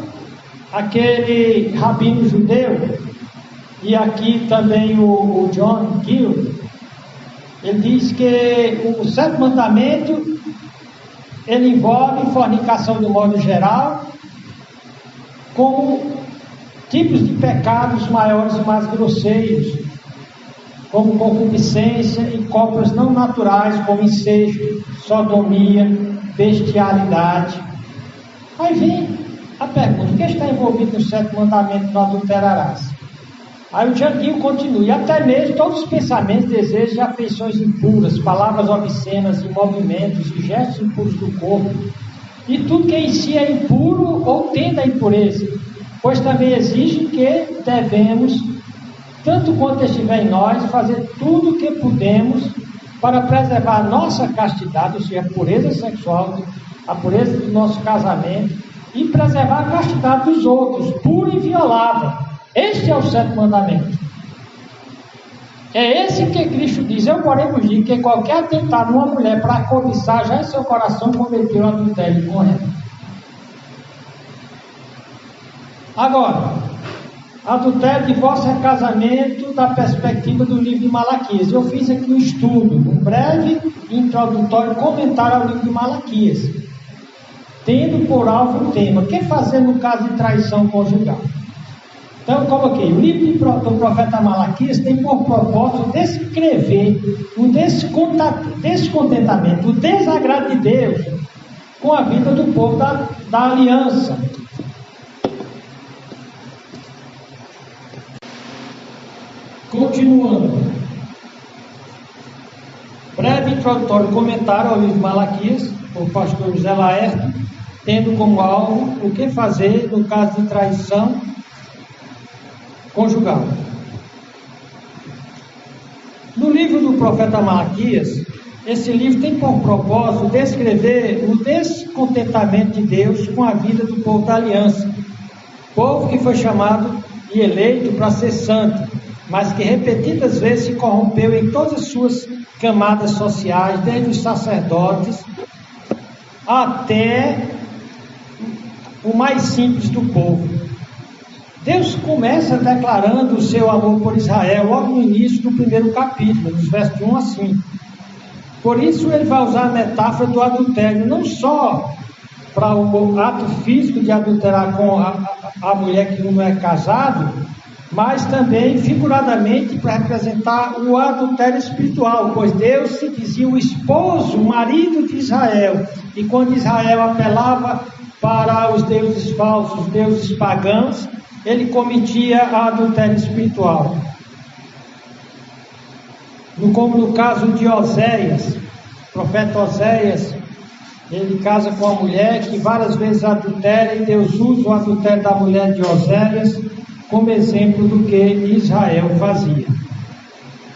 aquele rabino judeu, e aqui também o John Gill, ele diz que o sétimo mandamento, ele envolve fornicação de modo geral, como tipos de pecados maiores e mais grosseiros, como concupiscência e cópias não naturais, como incesto, sodomia, bestialidade. Aí vem a pergunta: o que está envolvido no sétimo mandamento, não adulterarás? Aí o Janguinho continua: e até mesmo todos os pensamentos, desejos e afeições impuras, palavras obscenas e movimentos e gestos impuros do corpo, e tudo que em si é impuro ou tende à impureza, pois também exige que devemos, tanto quanto estiver em nós, fazer tudo o que podemos para preservar a nossa castidade, ou seja, a pureza sexual, a pureza do nosso casamento, e preservar a castidade dos outros, pura e inviolável. Este é o sétimo mandamento. É esse que Cristo diz: eu, porém, vos digo que qualquer atentado numa mulher para cobiçar, já em seu coração cometeu adultério com ela. Agora, adultério, divórcio e casamento da perspectiva do livro de Malaquias. Eu fiz aqui um estudo, um breve introdutório comentário ao livro de Malaquias, tendo por alvo o tema: o que fazer no caso de traição conjugal? Então eu coloquei: o livro do profeta Malaquias tem por propósito descrever o descontentamento, o desagrado de Deus com a vida do povo da aliança. Continuando, breve introdutório comentário ao livro de Malaquias, por pastor José Laerte, tendo como alvo o que fazer no caso de traição conjugal. No livro do profeta Malaquias, esse livro tem por propósito descrever o descontentamento de Deus com a vida do povo da aliança, povo que foi chamado e eleito para ser santo, mas que repetidas vezes se corrompeu em todas as suas camadas sociais, desde os sacerdotes até o mais simples do povo. Deus começa declarando o seu amor por Israel logo no início do primeiro capítulo, nos versos de 1 a 5. Por isso ele vai usar a metáfora do adultério, não só para o ato físico de adulterar com a mulher que não é casado, mas também figuradamente para representar o adultério espiritual, pois Deus se dizia o esposo, o marido de Israel, e quando Israel apelava para os deuses falsos, os deuses pagãos, ele cometia adultério espiritual. Como no caso de Oséias, profeta Oséias, ele casa com uma mulher que várias vezes adultera, e Deus usa o adultério da mulher de Oséias como exemplo do que Israel fazia.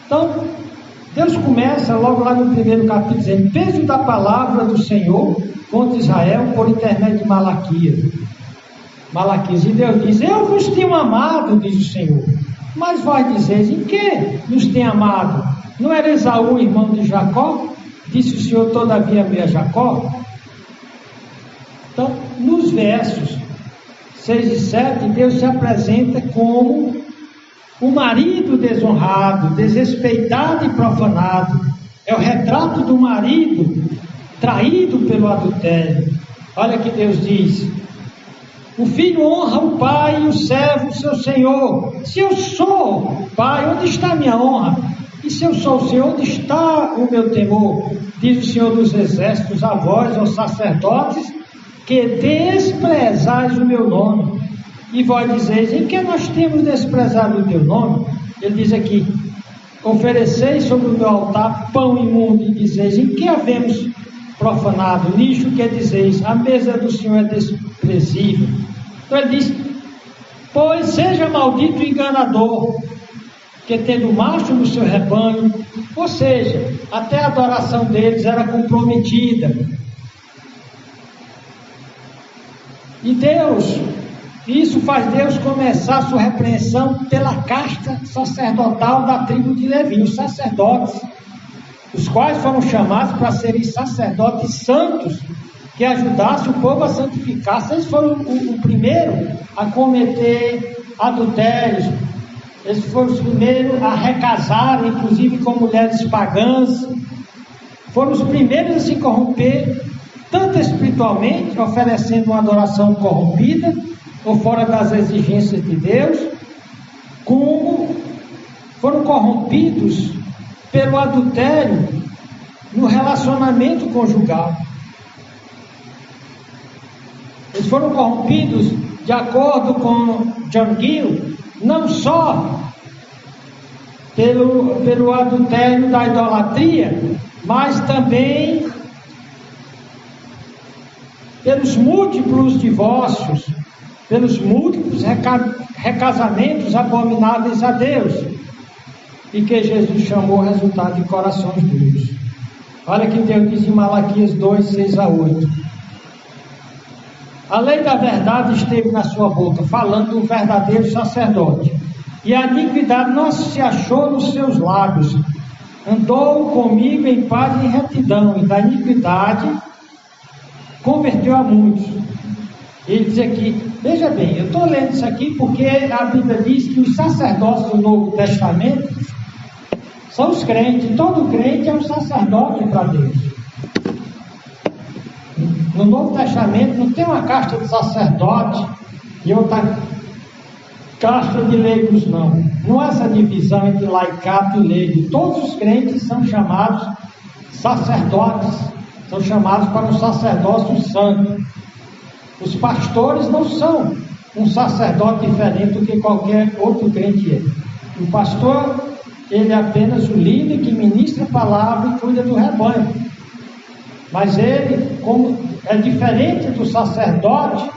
Então, Deus começa logo lá no primeiro capítulo dizendo: peso da palavra do Senhor contra Israel por intermédio de Malaquias. E Deus diz: eu vos tenho amado, diz o Senhor. Mas vós dizeis: em que nos tem amado? Não era Esaú, irmão de Jacó? Disse o Senhor: todavia amei a Jacó. Então, nos versos 6 e 7, Deus se apresenta como o marido desonrado, desrespeitado e profanado. É o retrato do marido traído pelo adultério. Olha que Deus diz: o filho honra o pai e o servo o seu senhor. Se eu sou pai, onde está a minha honra? E se eu sou o Senhor, onde está o meu temor? Diz o Senhor dos exércitos a vós, aos sacerdotes, que desprezais o meu nome. E vós dizeis: em que nós temos desprezado o teu nome? Ele diz aqui: ofereceis sobre o meu altar pão imundo, e dizeis: em que havemos profanado? Nisto que dizeis: a mesa do Senhor é desprezível. Então ele diz: pois seja maldito o enganador, que tendo macho no seu rebanho. Ou seja, até a adoração deles era comprometida. E Deus, isso faz Deus começar a sua repreensão pela casta sacerdotal da tribo de Levi, os sacerdotes, os quais foram chamados para serem sacerdotes santos, que ajudassem o povo a santificar. Eles foram o primeiro a cometer adultérios, eles foram os primeiros a recasar, inclusive com mulheres pagãs, foram os primeiros a se corromper, tanto espiritualmente, oferecendo uma adoração corrompida, ou fora das exigências de Deus, como foram corrompidos pelo adultério no relacionamento conjugal. Eles foram corrompidos, de acordo com John Gill, não só pelo adultério da idolatria, mas também pelos múltiplos divórcios, pelos múltiplos recasamentos abomináveis a Deus, e que Jesus chamou resultado de corações duros. Olha que Deus diz em Malaquias 2, 6 a 8: a lei da verdade esteve na sua boca, falando do verdadeiro sacerdote, e a iniquidade não se achou nos seus lábios. Andou comigo em paz e retidão, e da iniquidade converteu a muitos. Ele diz aqui, veja bem, eu estou lendo isso aqui porque a Bíblia diz que os sacerdotes do Novo Testamento são os crentes. Todo crente é um sacerdote para Deus. No Novo Testamento não tem uma casta de sacerdote e outra casta de leigos, não. Não há essa divisão entre laicato e leigo. Todos os crentes são chamados sacerdotes, são chamados para um sacerdócio santo. Os pastores não são um sacerdote diferente do que qualquer outro crente é. O pastor, ele é apenas o líder que ministra a palavra e cuida do rebanho. Mas ele, como é diferente do sacerdote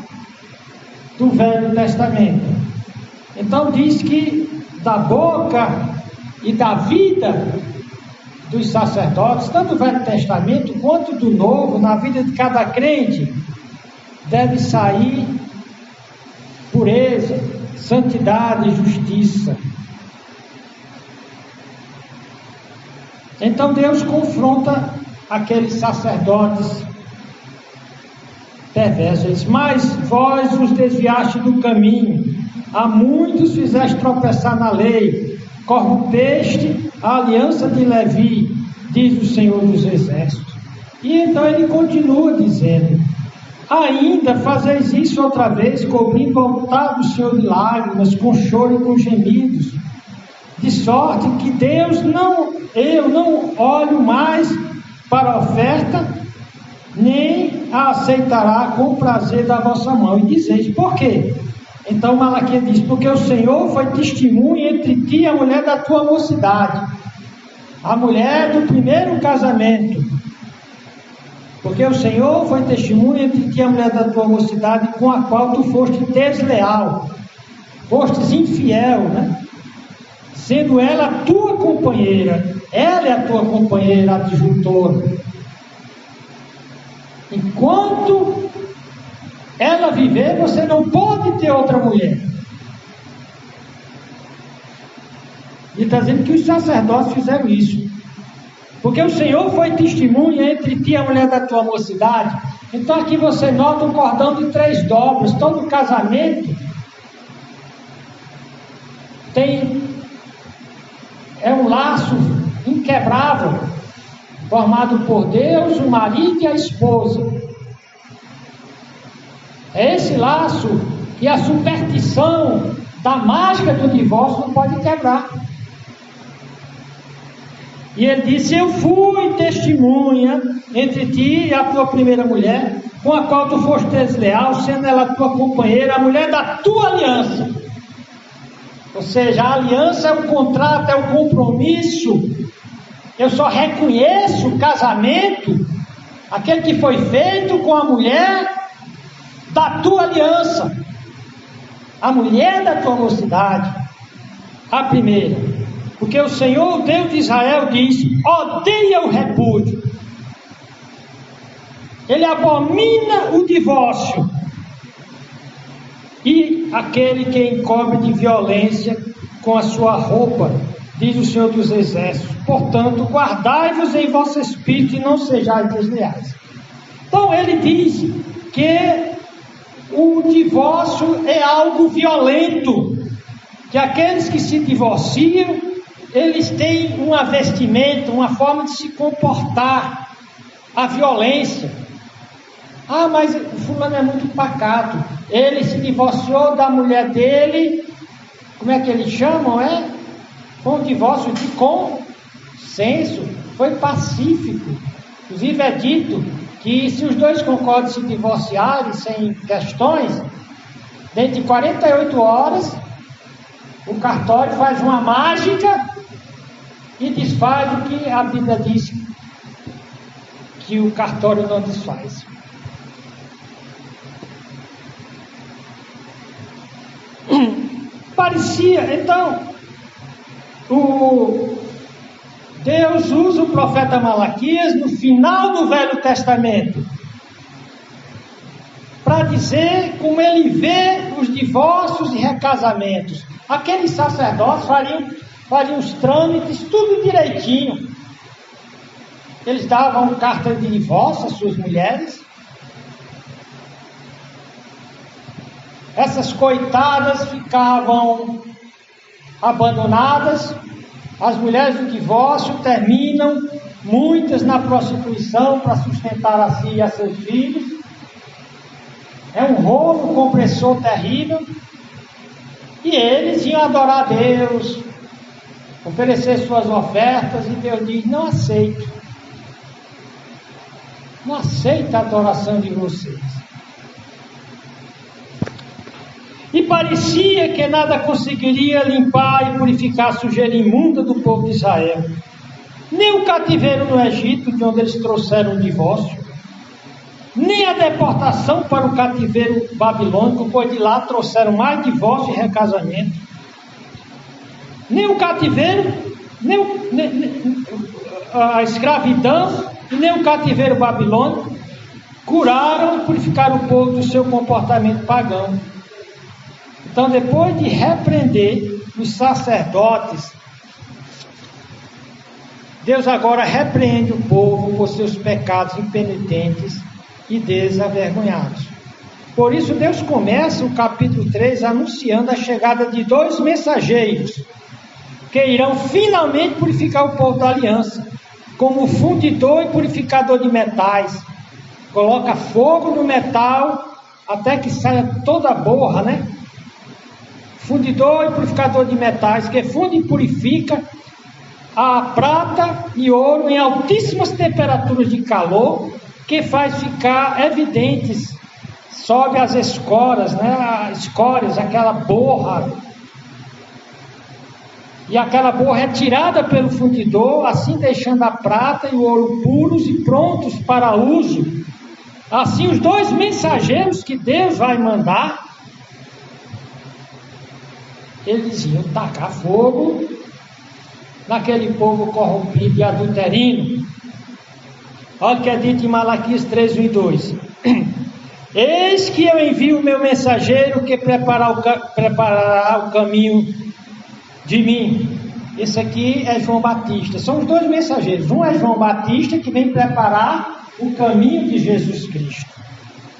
do Velho Testamento. Então diz que da boca e da vida dos sacerdotes, tanto do Velho Testamento quanto do Novo, na vida de cada crente, deve sair pureza, santidade e justiça. Então Deus confronta aqueles sacerdotes perversos. Mas vós os desviaste do caminho, a muitos fizeste tropeçar na lei, corrompeste a aliança de Levi, diz o Senhor dos Exércitos. E então ele continua dizendo: ainda fazeis isso outra vez, cobrindo o altar do Senhor de lágrimas, com choro e com gemidos, de sorte que eu não olho mais para a oferta, nem a aceitará com o prazer da vossa mão. E dizeis, por quê? Então Malaquias diz, porque o Senhor foi testemunha entre ti e a mulher da tua mocidade, a mulher do primeiro casamento, Porque o Senhor foi testemunha entre ti e a mulher da tua mocidade, com a qual tu foste desleal, fostes infiel, né? Sendo ela a tua companheira, ela é a tua companheira adjutora. Enquanto ela viver, você não pode ter outra mulher. E está dizendo que os sacerdotes fizeram isso. Porque o Senhor foi testemunha entre ti e a mulher da tua mocidade. Então aqui você nota um cordão de 3 dobras. Todo casamento é um laço inquebrável, formado por Deus, o marido e a esposa. É esse laço que a superstição da mágica do divórcio não pode quebrar. E ele disse: eu fui testemunha entre ti e a tua primeira mulher, com a qual tu foste desleal, sendo ela a tua companheira, a mulher da tua aliança. Ou seja, a aliança é o contrato, é o compromisso. Eu só reconheço o casamento, aquele que foi feito com a mulher da tua aliança, a mulher da tua mocidade, a primeira. Porque o Senhor, Deus de Israel, diz: odeia o repúdio. Ele abomina o divórcio. E aquele que encobre de violência com a sua roupa, diz o Senhor dos Exércitos. Portanto, guardai-vos em vosso espírito e não sejais desleais. Então ele diz que o divórcio é algo violento, que aqueles que se divorciam, eles têm uma vestimenta, uma forma de se comportar, a violência. Ah, mas o fulano é muito pacato. Ele se divorciou da mulher dele, como é que eles chamam, Foi um divórcio de consenso, foi pacífico. Inclusive é dito que se os dois concordam se divorciarem sem questões, dentro de 48 horas, o cartório faz uma mágica e desfaz o que a Bíblia diz que o cartório não desfaz. Parecia, então, Deus usa o profeta Malaquias no final do Velho Testamento para dizer como ele vê os divórcios e recasamentos. Aqueles sacerdotes fariam os trâmites tudo direitinho. Eles davam carta de divórcio às suas mulheres. Essas coitadas ficavam abandonadas. As mulheres do divórcio terminam, muitas na prostituição para sustentar a si e a seus filhos. É um rolo compressor terrível. E eles iam adorar a Deus, oferecer suas ofertas, e Deus diz: não aceito. Não aceito a adoração de vocês. E parecia que nada conseguiria limpar e purificar a sujeira imunda do povo de Israel. Nem o cativeiro no Egito, de onde eles trouxeram o divórcio, nem a deportação para o cativeiro babilônico, pois de lá trouxeram mais divórcio e recasamento. Nem o cativeiro, nem a escravidão e nem o cativeiro babilônico curaram e purificaram o povo do seu comportamento pagão. Então, depois de repreender os sacerdotes, Deus agora repreende o povo por seus pecados impenitentes e desavergonhados. Por isso, Deus começa o capítulo 3 anunciando a chegada de 2 mensageiros que irão finalmente purificar o povo da aliança, como fundidor e purificador de metais. Coloca fogo no metal até que saia toda a borra, né? Fundidor e purificador de metais, que funde e purifica a prata e ouro em altíssimas temperaturas de calor, que faz ficar evidentes, sobe as escórias, né? Escórias, aquela borra. e aquela boa retirada pelo fundidor, assim deixando a prata e o ouro puros e prontos para uso. Assim os 2 mensageiros que Deus vai mandar, eles iam tacar fogo naquele povo corrompido e adulterino. Olha o que é dito em Malaquias 3, 1 e 2. Eis que eu envio o meu mensageiro que preparará o caminho de mim. Esse aqui é João Batista. São os 2 mensageiros. Um é João Batista, que vem preparar o caminho de Jesus Cristo.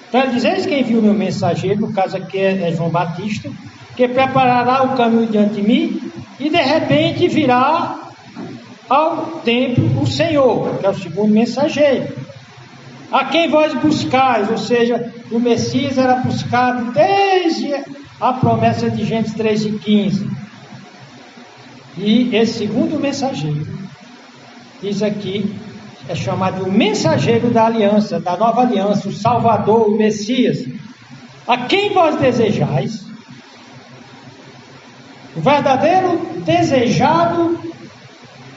Então ele diz: eis que envio o meu mensageiro, no caso aqui é João Batista, que preparará o caminho diante de mim, e de repente virá ao templo o Senhor, que é o segundo mensageiro, a quem vós buscais. Ou seja, o Messias era buscado desde a promessa de Gênesis 3:15. E esse segundo mensageiro, diz aqui, é chamado de o mensageiro da aliança, da nova aliança, o Salvador, o Messias, a quem vós desejais. O verdadeiro desejado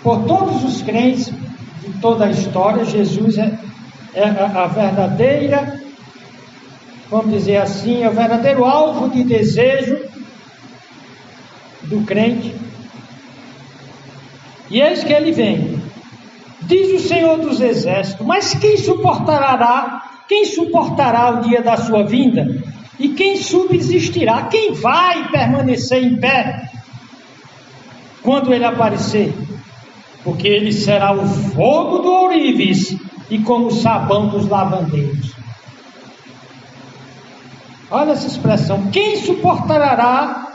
por todos os crentes de toda a história. Jesus é a verdadeira, vamos dizer assim, é o verdadeiro alvo de desejo do crente. E eis que ele vem, diz o Senhor dos Exércitos: mas quem suportará o dia da sua vinda? E quem subsistirá? Quem vai permanecer em pé quando ele aparecer? Porque ele será o fogo do ourives e como o sabão dos lavandeiros. Olha essa expressão: quem suportará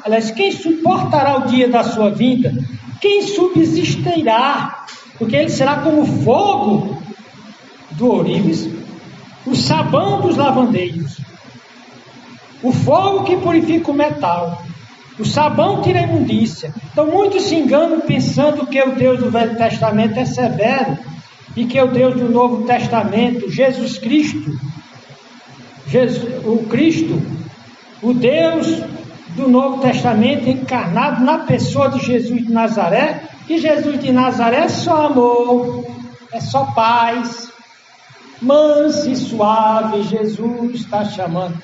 o dia da sua vinda? Quem subsistirá? Porque ele será como o fogo do ourives, o sabão dos lavandeiros, o fogo que purifica o metal, o sabão tira a imundícia. Então muitos se enganam pensando que o Deus do Velho Testamento é severo e que o Deus do Novo Testamento, Jesus Cristo, o Deus do Novo Testamento encarnado na pessoa de Jesus de Nazaré, que Jesus de Nazaré é só amor, é só paz, manso e suave. Jesus está chamando.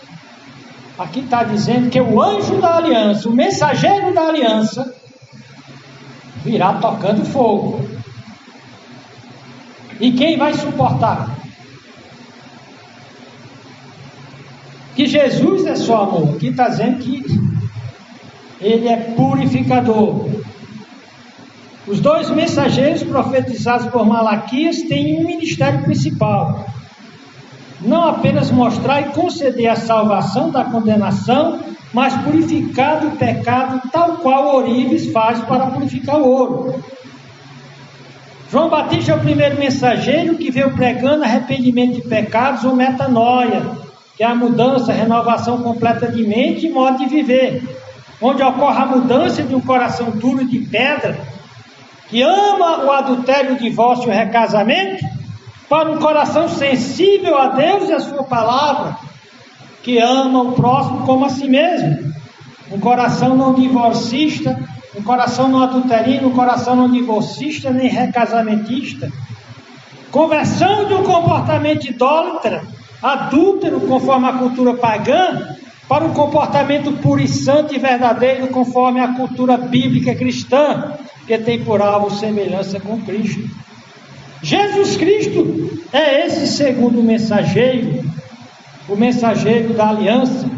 Aqui está dizendo que o anjo da aliança, o mensageiro da aliança, virá tocando fogo. E quem vai suportar? Que Jesus é só amor. Aqui está dizendo que ele é purificador. Os 2 mensageiros profetizados por Malaquias têm um ministério principal: não apenas mostrar e conceder a salvação da condenação, mas purificar do pecado, tal qual o ourives faz para purificar o ouro. João Batista é o primeiro mensageiro que veio pregando arrependimento de pecados ou metanoia, que é a mudança, a renovação completa de mente e modo de viver, onde ocorre a mudança de um coração duro de pedra, que ama o adultério, o divórcio e o recasamento, para um coração sensível a Deus e a sua palavra, que ama o próximo como a si mesmo. Um coração não divorcista, um coração não adulterino, um coração não divorcista nem recasamentista. Conversão de um comportamento idólatra, adúltero, conforme a cultura pagã, para um comportamento puro e santo e verdadeiro, conforme a cultura bíblica cristã, que tem por alvo semelhança com Cristo. Jesus Cristo é esse segundo mensageiro, o mensageiro da aliança.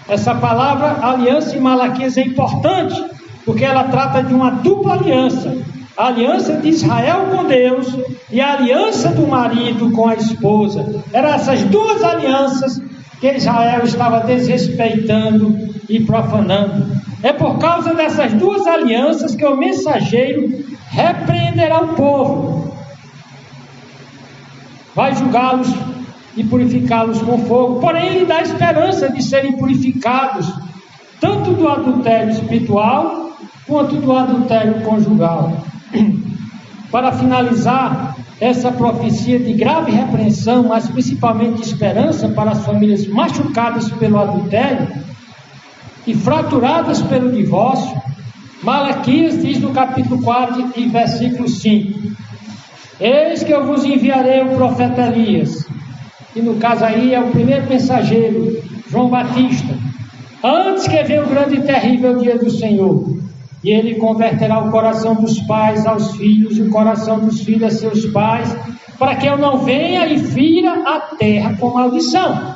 Essa palavra aliança em Malaquias é importante, porque ela trata de uma dupla aliança: a aliança de Israel com Deus e a aliança do marido com a esposa. Eram essas 2 alianças que Israel estava desrespeitando e profanando. É por causa dessas 2 alianças que o mensageiro repreenderá o povo, vai julgá-los e purificá-los com fogo. Porém, ele dá esperança de serem purificados, tanto do adultério espiritual quanto do adultério conjugal. Para finalizar essa profecia de grave repreensão, mas principalmente de esperança para as famílias machucadas pelo adultério e fraturadas pelo divórcio, Malaquias diz no capítulo 4 e versículo 5: eis que eu vos enviarei o profeta Elias. E no caso aí é o primeiro mensageiro, João Batista. Antes que venha o grande e terrível dia do Senhor, e ele converterá o coração dos pais aos filhos, e o coração dos filhos a seus pais, para que eu não venha e fira a terra com maldição.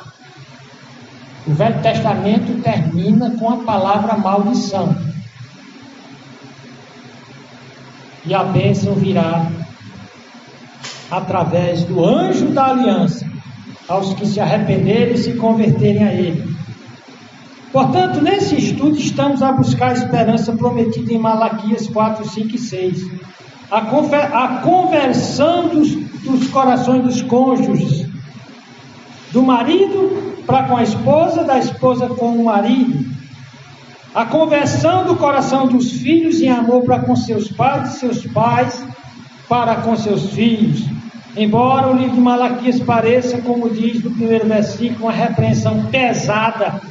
O Velho Testamento termina com a palavra maldição. E a bênção virá através do anjo da aliança, aos que se arrependerem e se converterem a ele. Portanto, nesse estudo estamos a buscar a esperança prometida em Malaquias 4, 5 e 6. A conversão dos corações dos cônjuges, do marido para com a esposa, da esposa com o marido. A conversão do coração dos filhos em amor para com seus pais e seus pais para com seus filhos. Embora o livro de Malaquias pareça, como diz no primeiro versículo, uma repreensão pesada,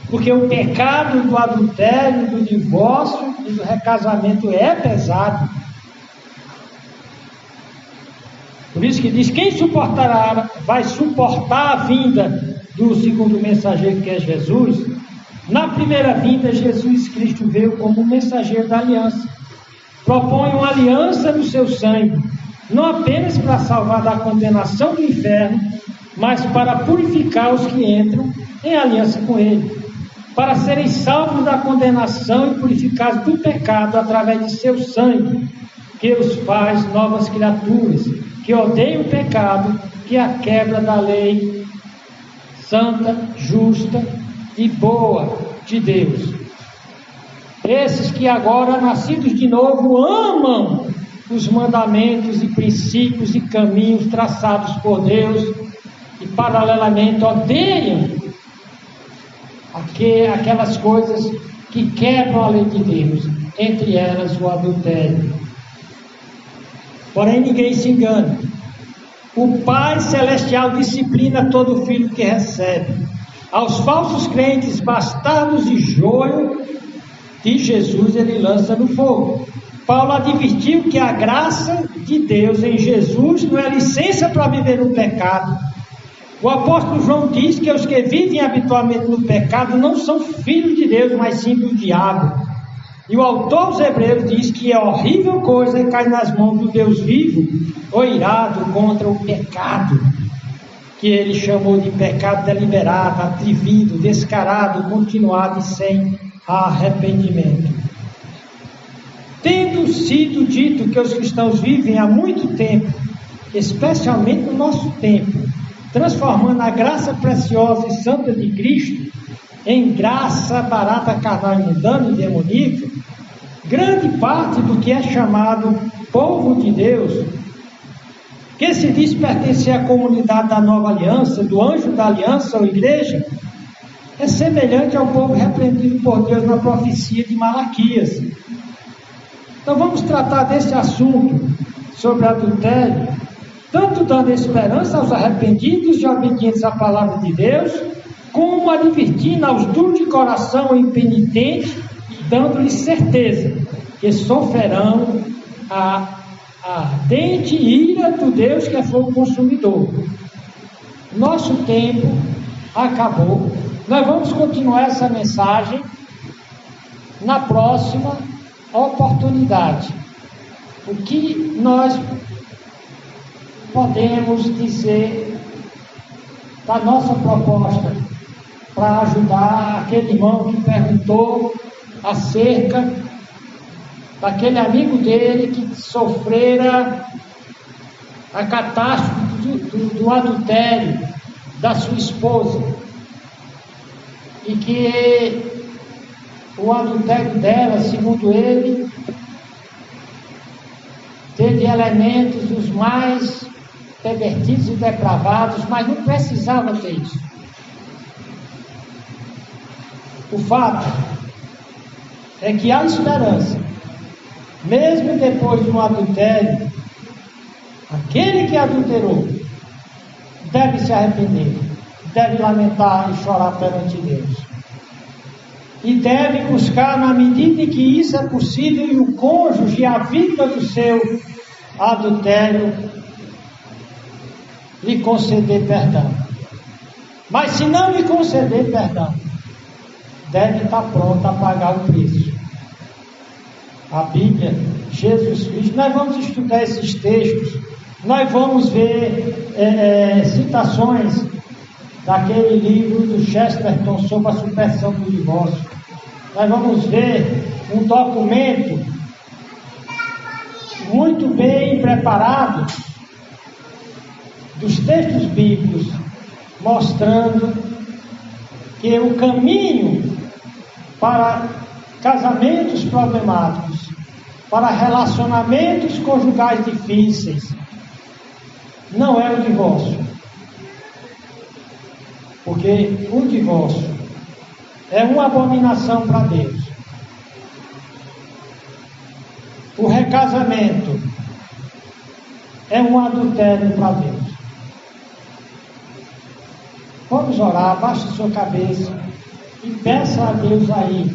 porque o pecado do adultério, do divórcio e do recasamento é pesado. Por isso que diz, quem suportará, vai suportar a vinda do segundo mensageiro, que é Jesus. Na primeira vinda, Jesus Cristo veio como mensageiro da aliança. Propõe uma aliança no seu sangue, não apenas para salvar da condenação do inferno, mas para purificar os que entram em aliança com ele, para serem salvos da condenação e purificados do pecado através de seu sangue, que os faz novas criaturas, que odeiam o pecado, que a quebra da lei santa, justa e boa de Deus. Esses que agora, nascidos de novo, amam os mandamentos e princípios e caminhos traçados por Deus e, paralelamente, odeiam aquelas coisas que quebram a lei de Deus, entre elas o adultério. Porém, ninguém se engana. O Pai Celestial disciplina todo filho que recebe. Aos falsos crentes, bastardos e joio de Jesus, ele lança no fogo. Paulo advertiu que a graça de Deus em Jesus não é licença para viver no pecado. O apóstolo João diz que os que vivem habitualmente no pecado não são filhos de Deus, mas sim do diabo. E o autor dos Hebreus diz que é horrível coisa cair nas mãos do Deus vivo, ou irado contra o pecado, que ele chamou de pecado deliberado, atrevido, descarado, continuado e sem arrependimento. Tendo sido dito que os cristãos vivem há muito tempo, especialmente no nosso tempo, transformando a graça preciosa e santa de Cristo em graça barata, carnal, mundana e demoníaca, grande parte do que é chamado povo de Deus, que se diz pertencer à comunidade da nova aliança, do anjo da aliança ou igreja, é semelhante ao povo repreendido por Deus na profecia de Malaquias. Então vamos tratar desse assunto sobre adultério, tanto dando esperança aos arrependidos e obedientes à palavra de Deus, como advertindo aos duros de coração e impenitentes, dando-lhes certeza que sofrerão a ardente ira do Deus que é fogo consumidor. Nosso tempo acabou. Nós vamos continuar essa mensagem na próxima oportunidade. O que nós podemos dizer da nossa proposta para ajudar aquele irmão que perguntou acerca daquele amigo dele que sofrera a catástrofe do adultério da sua esposa, e que o adultério dela, segundo ele, teve elementos os mais pervertidos e depravados, mas não precisava ter isso. O fato é que há esperança. Mesmo depois de um adultério, aquele que adulterou deve se arrepender, deve lamentar e chorar perante Deus. e deve buscar, na medida em que isso é possível, e o cônjuge, a vítima do seu adultério, lhe conceder perdão. Mas se não lhe conceder perdão, deve estar pronto a pagar o preço. A Bíblia, Jesus Cristo, nós vamos estudar esses textos, nós vamos ver citações daquele livro do Chesterton sobre a supressão do divórcio. Nós vamos ver um documento muito bem preparado dos textos bíblicos, mostrando que o caminho para casamentos problemáticos, para relacionamentos conjugais difíceis, não é o divórcio. Porque o divórcio é uma abominação para Deus. O recasamento é um adultério para Deus. Vamos orar, abaixe sua cabeça e peça a Deus aí,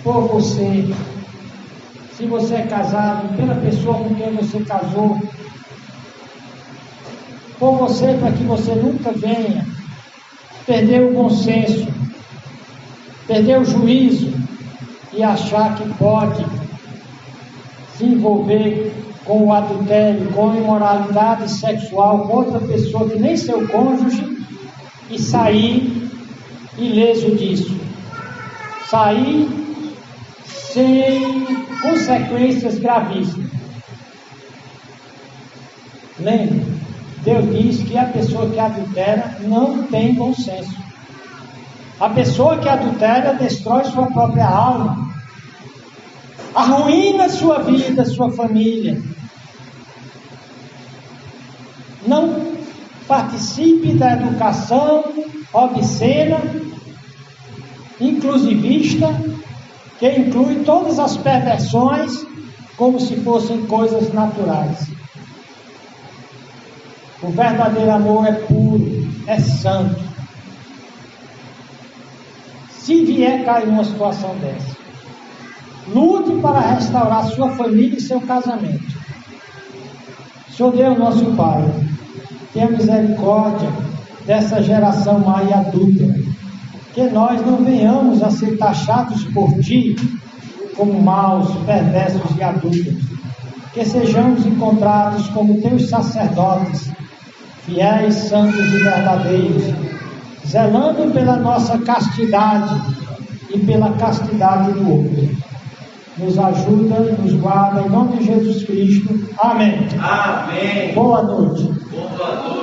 por você, se você é casado, pela pessoa com quem você casou, por você, para que você nunca venha perder o bom senso, perder o juízo e achar que pode se envolver com o adultério, com a imoralidade sexual com outra pessoa que nem seu cônjuge e sair ileso disso, sair sem consequências gravíssimas. Lembre, Deus diz que a pessoa que adultera não tem bom senso. A pessoa que adultera destrói sua própria alma, arruína sua vida, sua família. Não participe da educação obscena, inclusivista, que inclui todas as perversões como se fossem coisas naturais. O verdadeiro amor é puro, é santo. Se vier cair numa situação dessa, lute para restaurar sua família e seu casamento. Senhor Deus, nosso Pai, tenha misericórdia dessa geração má e adúltera, que nós não venhamos a ser taxados por Ti como maus, perversos e adúlteros, que sejamos encontrados como Teus sacerdotes, fiéis, santos e verdadeiros, zelando pela nossa castidade e pela castidade do outro. Nos ajuda, nos guarda, em nome de Jesus Cristo. Amém. Amém. Boa noite. Boa noite.